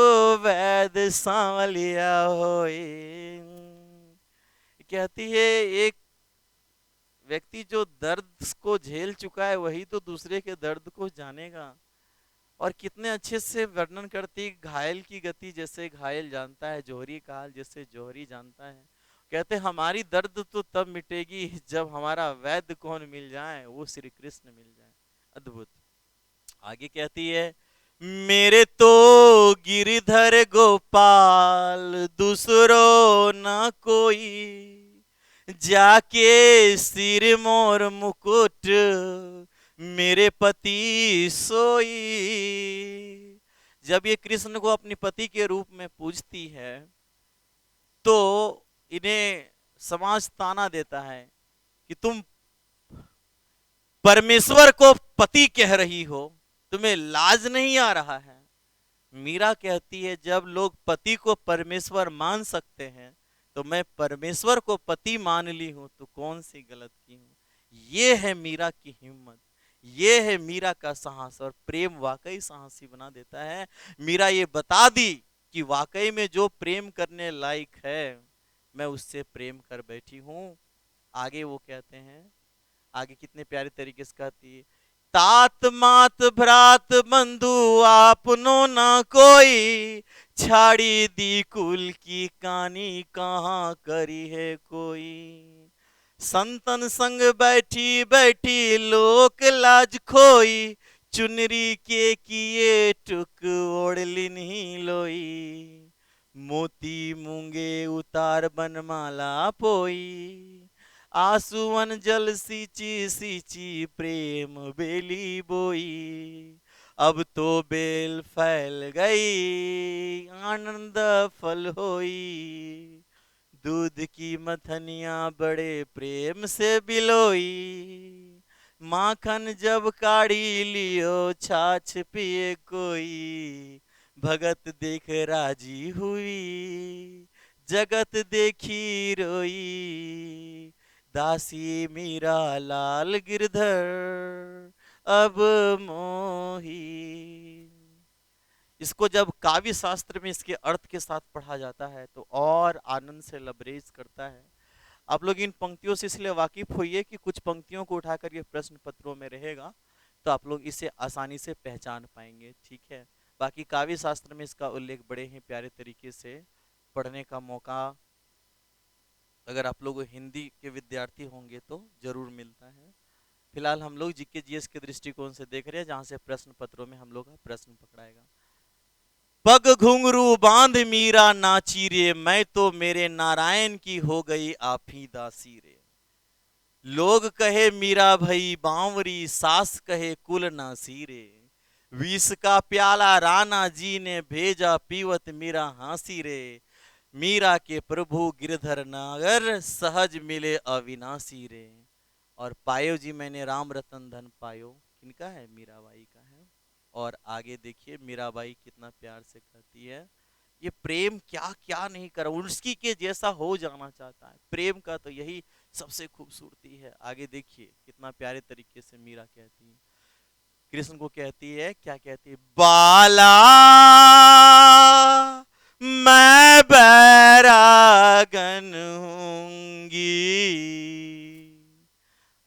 वैद सांवलिया होए। कहती है एक व्यक्ति जो दर्द को झेल चुका है वही तो दूसरे के दर्द को जानेगा। और कितने अच्छे से वर्णन करती, घायल की गति जैसे घायल जानता है, जोहरी का हाल जैसे जोहरी जानता है। कहते हमारी दर्द तो तब मिटेगी जब हमारा वैद्य कौन मिल जाए, वो श्री कृष्ण मिल जाए। अद्भुत। आगे कहती है, मेरे तो गिरधर गोपाल दूसरो न कोई, जाके सिर मोर मुकुट मेरे पति सोई। जब ये कृष्ण को अपनी पति के रूप में पूजती है तो इन्हें समाज ताना देता है कि तुम परमेश्वर को पति कह रही हो, तुम्हें लाज नहीं आ रहा है। मीरा कहती है जब लोग पति को परमेश्वर मान सकते हैं तो मैं परमेश्वर को पति मान ली हूं, तो कौन सी गलत की हूं। ये है मीरा की हिम्मत, ये है मीरा का साहस। और प्रेम वाकई साहसी बना देता है। मीरा ये बता दी कि वाकई में जो प्रेम करने लायक है मैं उससे प्रेम कर बैठी हूं। आगे वो कहते हैं, आगे कितने प्यारे तरीके से कहती है, तात मात भ्रात बंधु आपनो ना कोई, छाड़ी दी कुल की कहानी कहाँ करी है कोई। संतन संग बैठी बैठी लोक लाज खोई, चुनरी के किए टुक ओढ़लिन ही लोई, मोती मूंगे उतार बनमाला पोई, आंसुअन जल सींची सींची प्रेम बेली बोई, अब तो बेल फैल गई आनंद फल होई, दूध की मथनिया बड़े प्रेम से बिलोई, माखन जब काढ़ी लियो छाछ पिए कोई, भगत देख राजी हुई जगत देखी रोई, दासी मीरा लाल गिरधर अब मोही। इसको जब काव्य शास्त्र में इसके अर्थ के साथ पढ़ा जाता है तो और आनंद से लबरेज करता है। आप लोग इन पंक्तियों से इसलिए वाकिफ होइए कि कुछ पंक्तियों को उठाकर ये प्रश्न पत्रों में रहेगा तो आप लोग इसे आसानी से पहचान पाएंगे, ठीक है। बाकी काव्य शास्त्र में इसका उल्लेख बड़े ही प्यारे तरीके से पढ़ने का मौका अगर आप लोग हिंदी के विद्यार्थी होंगे तो जरूर मिलता है। फिलहाल हम लोग जीके जीएस के दृष्टिकोण से देख रहे हैं जहां से प्रश्न पत्रों में हम लोग का प्रश्न पकड़ाएगा। पग घुंघरू बांध मीरा नाची रे, मैं तो मेरे नारायण की हो गई आफी दासी रे, लोग कहे मीरा भई बांवरी, सास कहे कुल नासी रे, विष का प्याला राणा जी ने भेजा पीवत मीरा हासी रे, मीरा के प्रभु गिरधर नागर सहज मिले अविनाशी रे। और पायो जी मैंने राम रतन धन पायो, किनका है, मीराबाई का है। और आगे देखिए मीराबाई कितना प्यार से कहती है, ये प्रेम क्या क्या नहीं कर, उसकी के जैसा हो जाना चाहता है। प्रेम का तो यही सबसे खूबसूरती है। आगे देखिए कितना प्यारे तरीके से मीरा कहती है, कृष्ण को कहती है, क्या कहती है, बाला मैं बैरागन होंगी।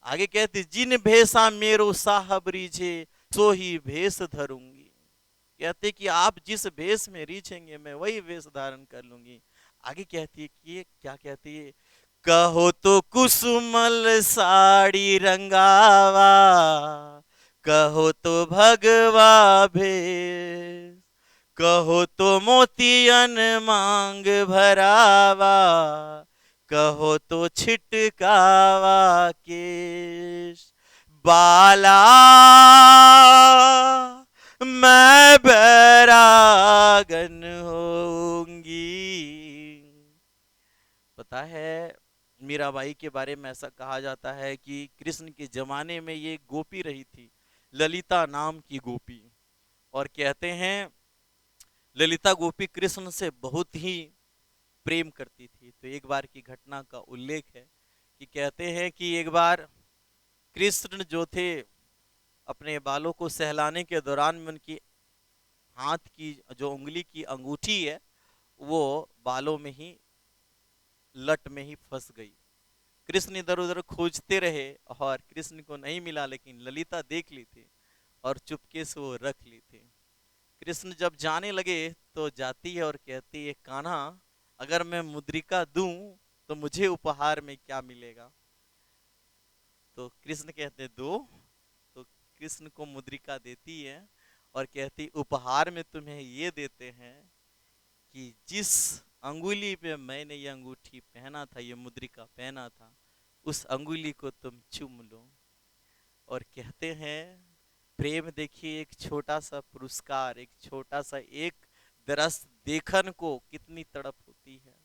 आगे कहती, जिन भेषा मेरो साहब रीझे सो ही भेष धरूंगी। कहते कि आप जिस भेष में रीझेंगे मैं वही वेश धारण कर लूंगी। आगे कहती है कि क्या कहती है, कहो तो कुसुमल साड़ी रंगावा, कहो तो भगवा भेष, कहो तो मोतियन मांग भरावा, कहो तो छिटकावा केश, बाला मैं बैरागन होंगी। पता है मीराबाई के बारे में ऐसा कहा जाता है कि कृष्ण के जमाने में ये गोपी रही थी, ललिता नाम की गोपी। और कहते हैं ललिता गोपी कृष्ण से बहुत ही प्रेम करती थी। तो एक बार की घटना का उल्लेख है कि कहते हैं कि एक बार कृष्ण जो थे अपने बालों को सहलाने के दौरान में उनकी हाथ की जो उंगली की अंगूठी है वो बालों में ही लट में ही फंस गई। कृष्ण इधर उधर खोजते रहे और कृष्ण को नहीं मिला, लेकिन ललिता देख ली थी और चुपके से वो रख ली थी। कृष्ण जब जाने लगे तो जाती है और कहती है, कान्हा अगर मैं मुद्रिका दूं तो मुझे उपहार में क्या मिलेगा। तो कृष्ण कहते दो। तो कृष्ण को मुद्रिका देती है और कहती उपहार में तुम्हें ये देते हैं कि जिस अंगुली पे मैंने ये अंगूठी पहना था, ये मुद्रिका पहना था, उस अंगुली को तुम चूम लो। और कहते हैं प्रेम देखिए, एक छोटा सा पुरस्कार, एक छोटा सा एक दरस देखन को कितनी तड़प होती है।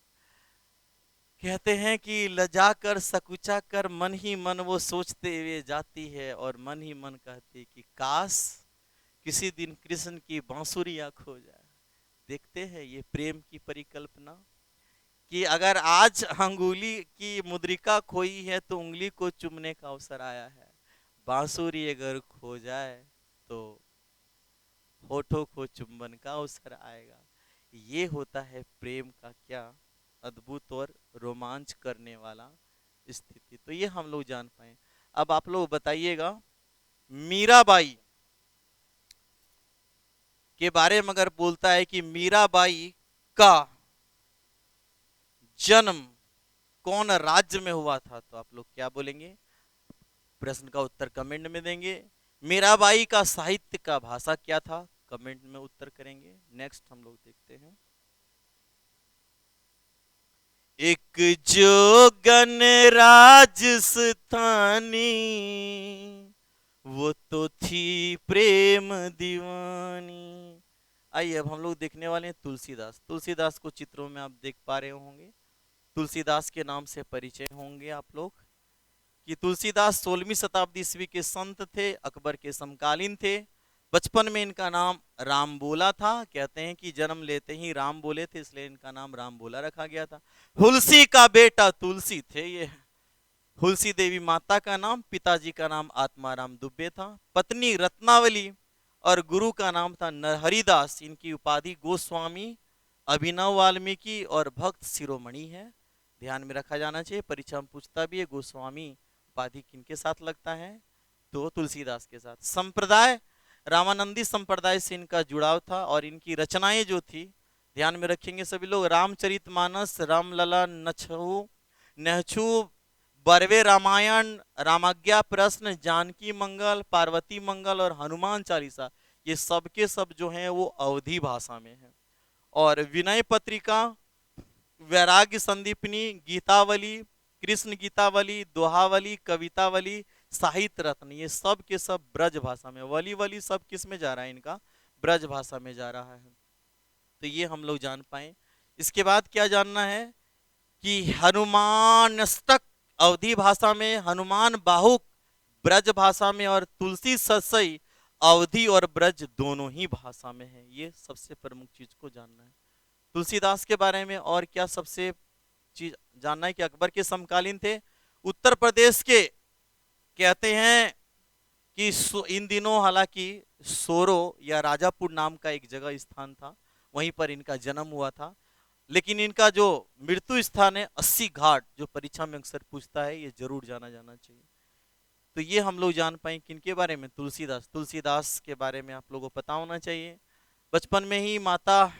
कहते हैं कि लजा कर सकुचा कर मन ही मन वो सोचते हुए जाती है और मन ही मन कहती है कि काश किसी दिन कृष्ण की बांसुरियां खो जाए, देखते हैं ये प्रेम की परिकल्पना, कि अगर आज अंगुली की मुद्रिका खोई है तो उंगली को चूमने का अवसर आया है, बांसुरी अगर खो जाए तो होठों को चुंबन का अवसर आएगा। ये होता है प्रेम का क्या अद्भुत और रोमांच करने वाला स्थिति। तो ये हम लोग जान पाए। अब आप लोग बताइएगा, मीराबाई के बारे में अगर बोलता है कि मीराबाई का जन्म कौन राज्य में हुआ था, तो आप लोग क्या बोलेंगे? प्रश्न का उत्तर कमेंट में देंगे। मीराबाई का साहित्य का भाषा क्या था, कमेंट में उत्तर करेंगे। नेक्स्ट हम लोग देखते हैं। एक जोगन राजस्थानी, वो तो थी प्रेम दीवानी। आइए अब हम लोग देखने वाले हैं तुलसीदास। तुलसीदास को चित्रों में आप देख पा रहे होंगे। तुलसीदास के नाम से परिचय होंगे आप लोग, कि तुलसीदास 16वीं शताब्दी ईस्वी के संत थे, अकबर के समकालीन थे। बचपन में इनका नाम राम बोला था। कहते हैं कि जन्म लेते ही राम बोले थे, इसलिए इनका नाम राम बोला रखा गया था। हुलसी का बेटा तुलसी थे ये। हुलसी देवी माता का नाम, पिताजी का नाम आत्माराम दुबे था, पत्नी रत्नावली और गुरु का नाम था नरहरिदास। इनकी उपाधि गोस्वामी, अभिनव वाल्मीकि और भक्त शिरोमणि है। ध्यान में रखा जाना चाहिए, परीक्षा में पूछता भी है गोस्वामी उपाधि किनके साथ लगता है, तो तुलसीदास के साथ। संप्रदाय रामानंदी संप्रदाय से इनका जुड़ाव था, और इनकी रचनाएं जो थी ध्यान में रखेंगे सभी लोग, रामचरितमानस, रामलला, नछहु नहछु, बरवे रामायण, रामाज्ञा प्रश्न, जानकी मंगल, पार्वती मंगल और हनुमान चालीसा, ये सब के सब जो हैं वो अवधी भाषा में है। और विनय पत्रिका, वैराग्य संदीपनी, गीतावली, कृष्ण गीतावली, दोहावली, कवितावली, साहित्य रत्न, ये सब के सब ब्रज भाषा में। वली वली सब किस में जा रहा है इनका? ब्रज भाषा में जा रहा है। तो ये हम लोग जान पाए। इसके बाद क्या जानना है कि हनुमानस्तक अवधी भाषा में, हनुमान बाहुक ब्रज भाषा में, और तुलसी ससई अवधी और ब्रज दोनों ही भाषा में है। ये सबसे प्रमुख चीज को जानना है तुलसीदास के बारे में। और क्या सबसे चीज जानना है कि अकबर के समकालीन थे, उत्तर प्रदेश के, कहते हैं कि इन दिनों हालांकि सोरो या राजापुर नाम का एक जगह स्थान था, वहीं पर इनका जन्म हुआ था। लेकिन इनका जो मृत्यु स्थान है 80 घाट, जो परीक्षा में अक्सर पूछता है, ये जरूर जाना जाना चाहिए। तो ये हम लोग जान पाए किनके बारे में? तुलसीदास। तुलसीदास के बारे में आप लोगों को पता होना चाहिए। बचपन में ही माता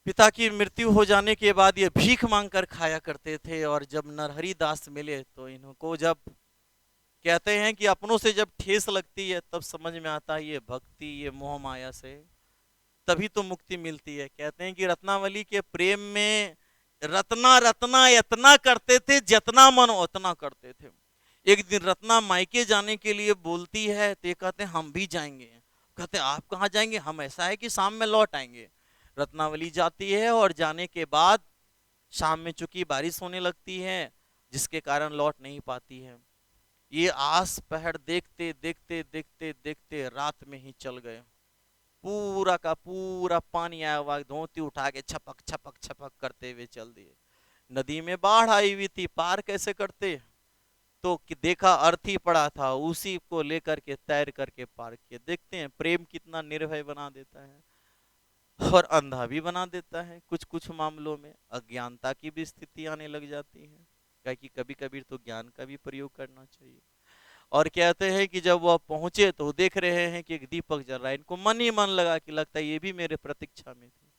पिता की मृत्यु हो जाने के बाद ये भीख मांग कर खाया करते थे, और जब नरहरि दास मिले तो इनको, जब कहते हैं कि अपनों से जब ठेस लगती है तब समझ में आता है ये भक्ति, ये मोह माया से तभी तो मुक्ति मिलती है। कहते हैं कि रत्नावली के प्रेम में रत्ना रत्ना इतना करते थे, जितना मन उतना करते थे। एक दिन रत्ना मायके जाने के लिए बोलती है, तो ये कहते हैं हम भी जाएंगे। कहते हैं आप कहाँ जाएंगे? हम ऐसा है कि शाम में लौट आएंगे। रत्नावली जाती है, और जाने के बाद शाम में चूंकि बारिश होने लगती है, जिसके कारण लौट नहीं पाती है। ये आस पहर देखते देखते देखते देखते रात में ही चल गए। पूरा का पूरा पानी आया हुआ, धोती उठा के छपक छपक छपक करते हुए चल दिए। नदी में बाढ़ आई हुई थी, पार कैसे करते? तो कि देखा अर्थी पड़ा था, उसी को लेकर के तैर करके पार किए। देखते हैं प्रेम कितना निर्भय बना देता है, और अंधा भी बना देता है। कुछ कुछ मामलों में अज्ञानता की भी स्थिति आने लग जाती है, क्या कि कभी कभी तो ज्ञान का भी प्रयोग करना चाहिए। और कहते हैं कि जब वह पहुंचे तो देख रहे हैं कि एक दीपक जल रहा है। इनको मन ही मन लगा कि लगता है ये भी मेरे प्रतीक्षा में थी।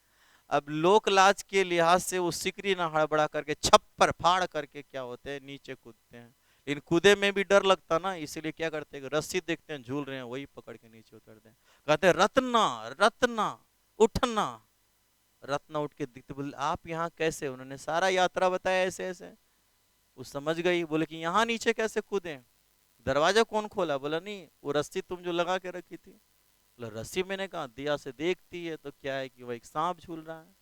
अब लोक लाज के लिहाज से वो सिकरी ना हड़बड़ा करके छप्पर फाड़ करके क्या होते हैं, नीचे कूदते हैं। इन कूदे में भी डर लगता ना, इसलिए क्या करते हैं, रस्सी देखते हैं झूल रहे हैं, वही पकड़ के नीचे उतरते हैं। कहते हैं रत्ना रत्ना उठना। रत्ना उठ के दिखते, बोले आप यहाँ कैसे? उन्होंने सारा यात्रा बताया ऐसे ऐसे। वो समझ गई, बोले कि यहाँ नीचे कैसे कूदे? दरवाजा कौन खोला? बोला नहीं, वो रस्सी तुम जो लगा के रखी थी। बोला रस्सी मैंने कहा, दिया से देखती है तो क्या है कि वह एक सांप झूल रहा है।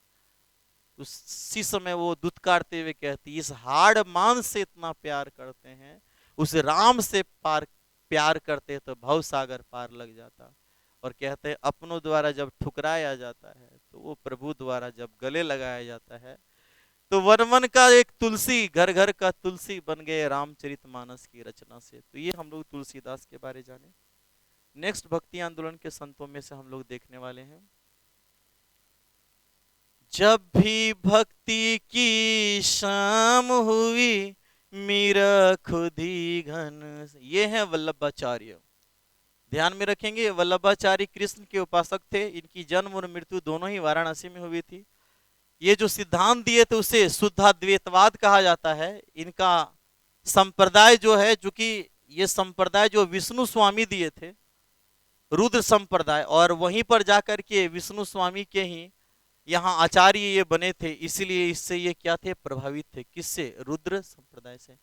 उसी समय वो दुत्कारते हुए कहती, इस हाड़ मांस से इतना प्यार करते हैं, उस राम से पार प्यार करते तो भव सागर पार लग जाता। और कहते हैं अपनों द्वारा जब ठुकराया जाता है तो वो प्रभु द्वारा जब गले लगाया जाता है तो वन वन का एक तुलसी, घर घर का तुलसी बन गए रामचरितमानस की रचना से। तो ये हम लोग तुलसीदास के बारे जाने। नेक्स्ट भक्ति आंदोलन के संतों में से हम लोग देखने वाले हैं, जब भी भक्ति की शाम हुई मेरा खुद ही घन। ये है वल्लभाचार्य, ध्यान में रखेंगे। वल्लभाचार्य कृष्ण के उपासक थे, इनकी जन्म और मृत्यु दोनों ही वाराणसी में हुई थी। ये जो सिद्धांत दिए थे उसे शुद्धाद्वैतवाद कहा जाता है। इनका संप्रदाय जो है, जो कि ये संप्रदाय जो विष्णु स्वामी दिए थे, रुद्र संप्रदाय, और वहीं पर जाकर के विष्णु स्वामी के ही यहाँ आचार्य ये बने थे, इसलिए इससे ये क्या थे, प्रभावित थे। किससे? रुद्र संप्रदाय से।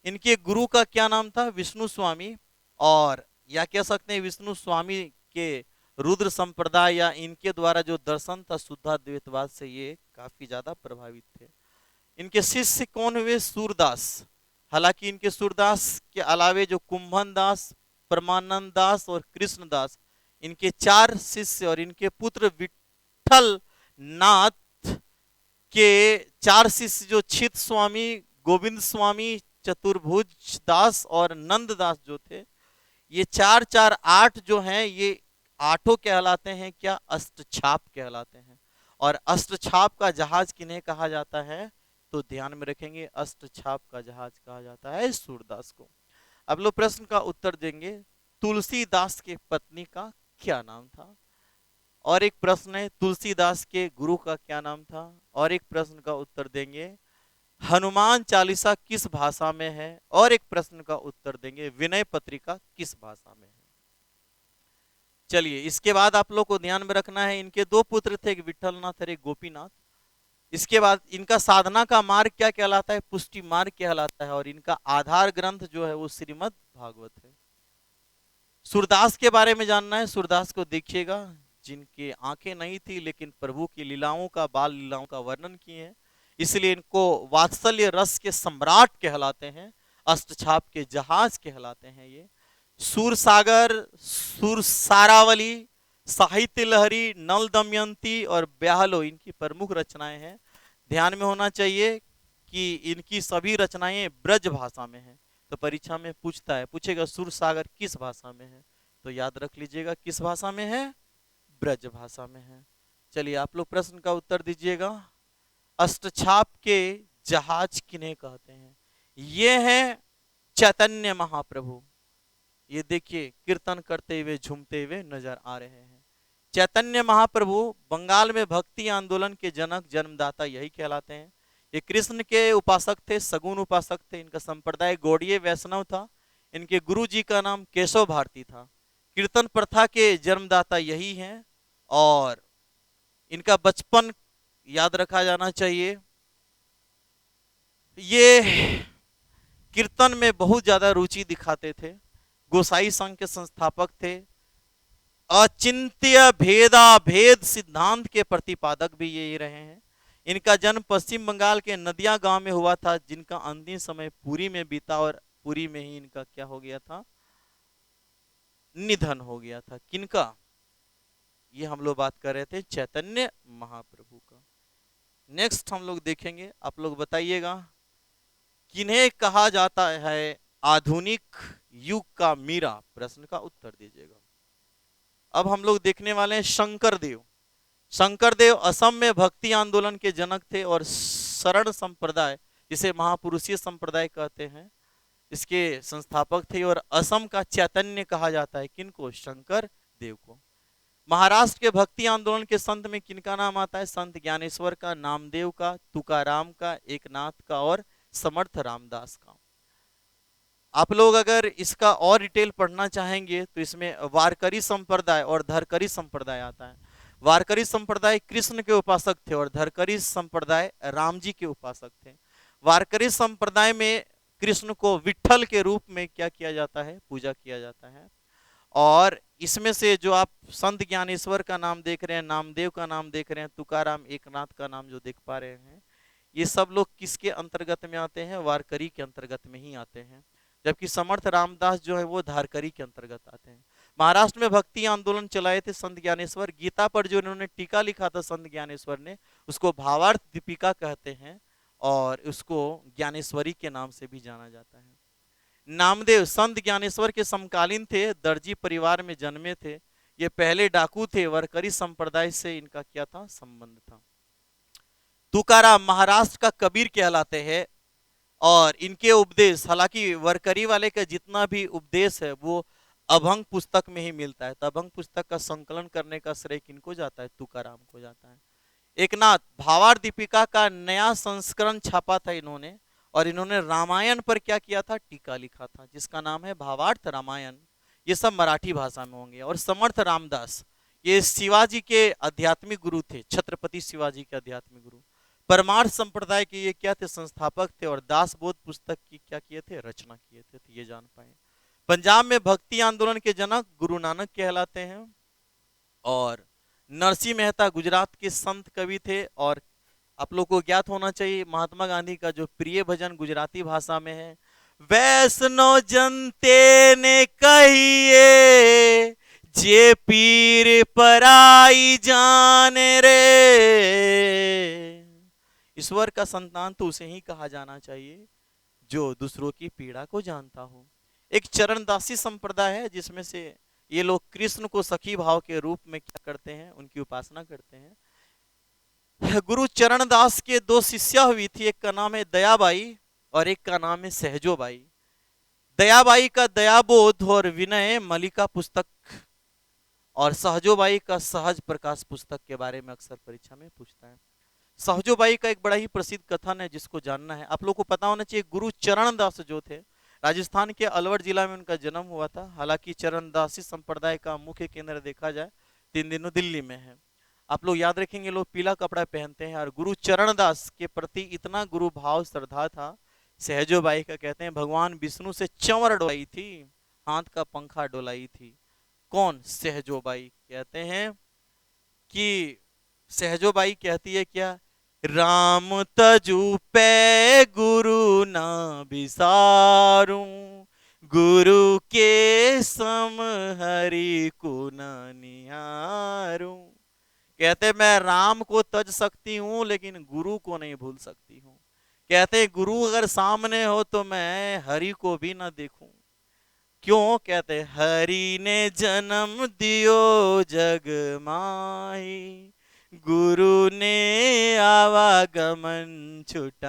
इनके गुरु का क्या नाम था? विष्णु स्वामी। और या कह सकते हैं विष्णु स्वामी के रुद्र संप्रदाय या इनके द्वारा जो दर्शन था शुद्धाद्वैतवाद से, ये काफी ज्यादा प्रभावित थे। इनके शिष्य कौन हुए? सूरदास। हालांकि इनके सूरदास के अलावे जो कुंभन दास, परमानंद दास और कृष्णदास, इनके 4 शिष्य और इनके पुत्र विठल नाथ के 4 शिष्य जो छित स्वामी, गोविंद स्वामी, चतुर्भुज दास और नंद दास जो थे, ये 4 4 8 जो हैं, ये आठों कहलाते हैं क्या? अष्टछाप कहलाते हैं। और अष्टछाप का जहाज किन्हें कहा जाता है? तो ध्यान में रखेंगे, अष्टछाप का जहाज कहा जाता है सूरदास को। अब लोग प्रश्न का उत्तर देंगे, तुलसीदास के पत्नी का क्या नाम था? और एक प्रश्न है, तुलसीदास के गुरु का क्या नाम था? और एक प्रश्न का उत्तर देंगे, हनुमान चालीसा किस भाषा में है? और एक प्रश्न का उत्तर देंगे, विनय पत्रिका किस भाषा में है? चलिए, इसके बाद आप लोग को ध्यान में रखना है, इनके 2 पुत्र थे, एक विठलनाथ और एक गोपीनाथ। इसके बाद इनका साधना का मार्ग क्या कहलाता है? पुष्टि मार्ग कहलाता है। और इनका आधार ग्रंथ जो है वो श्रीमद् भागवत है। सूरदास के बारे में जानना है, सूरदास को देखिएगा, जिनकी आंखें नहीं थी लेकिन प्रभु की लीलाओं का, बाल लीलाओं का वर्णन किए हैं, इसलिए इनको वात्सल्य रस के सम्राट कहलाते हैं, अष्टछाप के जहाज कहलाते हैं ये। सूरसागर, सुरसारावली, साहित्य लहरी, नल दमयंती और ब्याहलो इनकी प्रमुख रचनाएं हैं। ध्यान में होना चाहिए कि इनकी सभी रचनाएं ब्रज भाषा में हैं। तो परीक्षा में पूछता है, पूछेगा सूरसागर किस भाषा में है, तो याद रख लीजिएगा किस भाषा में है? ब्रज भाषा में है। चलिए, आप लोग प्रश्न का उत्तर दीजिएगा, अष्टछाप के जहाज किन्हें कहते हैं? ये हैं चैतन्य महाप्रभु। ये देखिए, कीर्तन करते हुए झूमते हुए नजर आ रहे हैं। चैतन्य महाप्रभु बंगाल में भक्ति आंदोलन के जनक, जन्मदाता यही कहलाते हैं। ये कृष्ण के उपासक थे, सगुन उपासक थे। इनका संप्रदाय गौड़ीय वैष्णव था। इनके गुरु जी का नाम केशव भारती था। कीर्तन प्रथा के जन्मदाता यही हैं। और इनका बचपन याद रखा जाना चाहिए। ये कीर्तन में बहुत ज्यादा रुचि दिखाते थे। गोसाई संघ के संस्थापक थे। अचिंत्य भेदा भेद सिद्धांत के प्रतिपादक भी यही रहे हैं। इनका जन्म पश्चिम बंगाल के नदिया गांव में हुआ था, जिनका अंतिम समय पुरी में बीता और पुरी में ही इनका क्या हो गया था? निधन हो गया था। किनका? ये हम लोग बात कर रहे थे चैतन्य महाप्रभु का। नेक्स्ट हम लोग देखेंगे, आप लोग बताइएगा, किन्हें कहा जाता है आधुनिक युग का मीरा? प्रश्न का उत्तर दीजिएगा। अब हम लोग देखने वाले हैं शंकरदेव। शंकरदेव असम में भक्ति आंदोलन के जनक थे और शरण संप्रदाय, जिसे महापुरुषीय संप्रदाय कहते हैं, इसके संस्थापक थे। और असम का चैतन्य कहा जाता है किनको? शंकर देव को। महाराष्ट्र के भक्ति आंदोलन के संत में किनका नाम आता है? संत ज्ञानेश्वर का, नामदेव का, तुकाराम का, एकनाथ का और समर्थ रामदास का। आप लोग अगर इसका और डिटेल पढ़ना चाहेंगे तो इसमें वारकरी संप्रदाय और धरकरी संप्रदाय आता है। वारकरी संप्रदाय कृष्ण के उपासक थे और धरकरी संप्रदाय राम जी के उपासक थे। वारकरी संप्रदाय में कृष्ण को विठल के रूप में क्या किया जाता है? पूजा किया जाता है। और इसमें से जो आप संत ज्ञानेश्वर का नाम देख रहे हैं, नामदेव का नाम देख रहे हैं, तुकाराम, एकनाथ का नाम जो देख पा रहे हैं, ये सब लोग किसके अंतर्गत में आते हैं? वारकरी के अंतर्गत में ही आते हैं। जबकि समर्थ रामदास जो है वो धारकरी के अंतर्गत आते हैं। महाराष्ट्र में भक्ति आंदोलन चलाए थे संत ज्ञानेश्वर। गीता पर जो इन्होंने टीका लिखा था संत ज्ञानेश्वर ने, उसको भावार्थ दीपिका कहते हैं और उसको ज्ञानेश्वरी के नाम से भी जाना जाता है। नामदेव संत ज्ञानेश्वर के समकालीन थे, दर्जी परिवार में जन्मे थे। ये पहले डाकू थे, वरकरी संप्रदाय से इनका क्या था, संबंध था। तुकाराम महाराष्ट्र का कबीर कहलाते हैं और इनके उपदेश, हालांकि वरकरी वाले का जितना भी उपदेश है वो अभंग पुस्तक में ही मिलता है, तो अभंग पुस्तक का संकलन करने का श्रेय किनको जाता है, तुकाराम को जाता है। एकनाथ भावार्थ दीपिका का नया संस्करण छापा था इन्होंने, और इन्होंने रामायण पर क्या किया था, टीका लिखा था जिसका नाम है भावार्थ रामायण। ये सब मराठी भाषा में होंगे। और समर्थ रामदास, ये शिवाजी के आध्यात्मिक गुरु थे, छत्रपति शिवाजी के आध्यात्मिक गुरु। परमार्थ संप्रदाय के ये क्या थे, संस्थापक थे, और दासबोध पुस्तक की क्या किए थे, रचना किए थे, तो ये जान पाए। पंजाब में भक्ति आंदोलन के जनक गुरु नानक कहलाते हैं। और नरसिंह मेहता गुजरात के संत कवि थे। और आप लोग को ज्ञात होना चाहिए महात्मा गांधी का जो प्रिय भजन गुजराती भाषा में है, वैष्णो जनते ने कहिए जे पीर पराई जाने रे। ईश्वर का संतान तो उसे ही कहा जाना चाहिए जो दूसरों की पीड़ा को जानता हो। एक चरणदासी संप्रदाय है जिसमें से ये लोग कृष्ण को सखी भाव के रूप में क्या करते हैं, उनकी उपासना करते हैं। गुरु चरणदास के दो शिष्या हुई थी, एक का नाम है दयाबाई और एक का नाम है सहजोबाई। दयाबाई का दयाबोध और विनय मलिका पुस्तक और सहजोबाई का सहज प्रकाश पुस्तक के बारे में अक्सर परीक्षा में पूछता है। सहजोबाई का एक बड़ा ही प्रसिद्ध कथन है जिसको जानना है, आप लोग को पता होना चाहिए। गुरु चरणदास जो थे, राजस्थान के अलवर जिला में उनका जन्म हुआ था। हालांकि चरणदासी संप्रदाय का मुख्य केंद्र देखा जाए तीन दिनों दिल्ली में है। आप लोग याद रखेंगे, लोग पीला कपड़ा पहनते हैं। और गुरु चरणदास के प्रति इतना गुरु भाव श्रद्धा था। सहजोबाई का कहते हैं भगवान विष्णु से चंवर डोलाई थी, हाथ का पंखा डोलाई थी। कौन, सहजोबाई कहते हैं कि सहजोबाई कहती है क्या, राम तजु पे गुरु ना बिसारूं, गुरु के सम हरि को न निहारूं। कहते मैं राम को तज सकती हूं लेकिन गुरु को नहीं भूल सकती हूं। कहते गुरु अगर सामने हो तो मैं हरि को भी ना देखूं। क्यों, कहते हरि ने जन्म दियो जग माही, गुरु ने आवागमन छुटाई।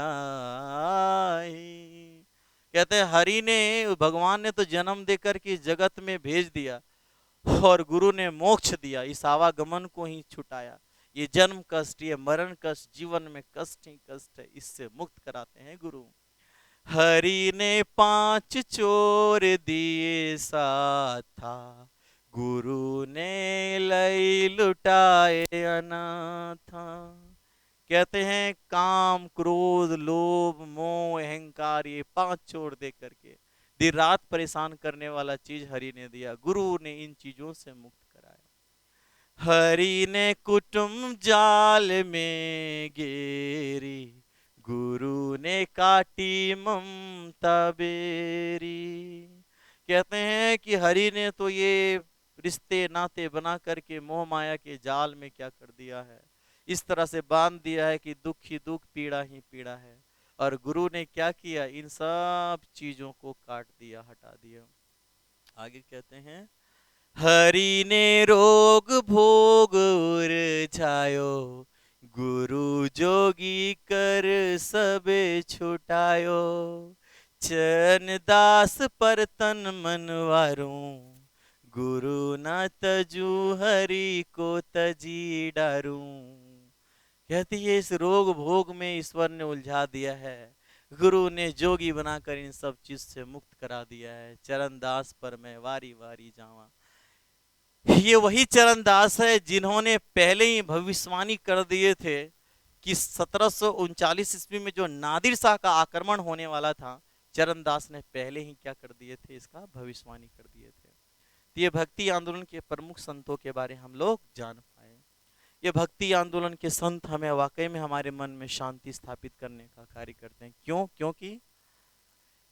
कहते हरि ने, भगवान ने तो जन्म देकर के जगत में भेज दिया और गुरु ने मोक्ष दिया, इस आवागमन को ही छुटाया। ये जन्म कष्ट, ये मरण कष्ट, जीवन में कष्ट ही कष्ट है, इससे मुक्त कराते हैं गुरु। हरि ने 5 चोर दिए साथा, गुरु ने लई लुटाए अनाथा। कहते हैं काम क्रोध लोभ मोह अहंकार, ये 5 चोर दे करके दिन रात परेशान करने वाला चीज हरि ने दिया। गुरु ने इन चीजों से मुक्त कराया। हरि ने कुटुंब जाल में गेरी, गुरु ने काटी ममता बेरी। कहते हैं कि हरि ने तो ये रिश्ते नाते बना करके मोह माया के जाल में क्या कर दिया है, इस तरह से बांध दिया है कि दुख ही दुख पीड़ा ही पीड़ा है। और गुरु ने क्या किया, इन सब चीजों को काट दिया, हटा दिया। आगे कहते हैं हरि ने रोग भोग उरझायो, गुरु जोगी कर सबे छुटायो। चरणदास पर तन मन वारूं, गुरु ना तजू हरि को तजी डारूं। कहती है इस रोग भोग में ईश्वर ने उलझा दिया है, गुरु ने जोगी बनाकर इन सब चीज से मुक्त करा दिया है। चरणदास पर मैं वारी वारी जावा। ये वही चरणदास है जिन्होंने पहले ही भविष्यवाणी कर दिए थे कि 1739 ईस्वी में जो नादिर शाह का आक्रमण होने वाला था, चरणदास ने पहले ही क्या कर दिए थे, इसका भविष्यवाणी कर दिए थे। तो ये भक्ति आंदोलन के प्रमुख संतों के बारे हम लोग जान पाए। ये भक्ति आंदोलन के संत हमें वाकई में हमारे मन में शांति स्थापित करने का कार्य करते हैं। क्यों? क्योंकि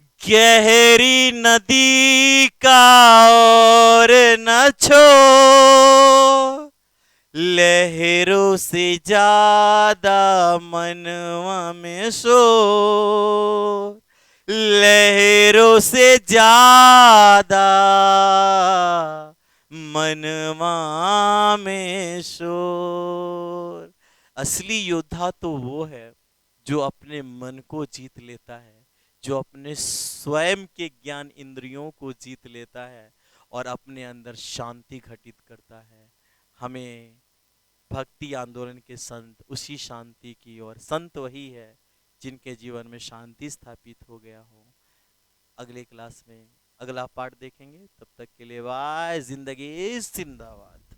गहरी नदी का और न छो, लहरों से ज्यादा मनवा में शोर, लहरों से ज्यादा मनवा में शोर। असली योद्धा तो वो है जो अपने मन को जीत लेता है, जो अपने स्वयं के ज्ञान इंद्रियों को जीत लेता है और अपने अंदर शांति घटित करता है। हमें भक्ति आंदोलन के संत उसी शांति की ओर, संत वही है जिनके जीवन में शांति स्थापित हो गया हो। अगले क्लास में अगला पार्ट देखेंगे, तब तक के लिए बाय। जिंदगी जिंदाबाद।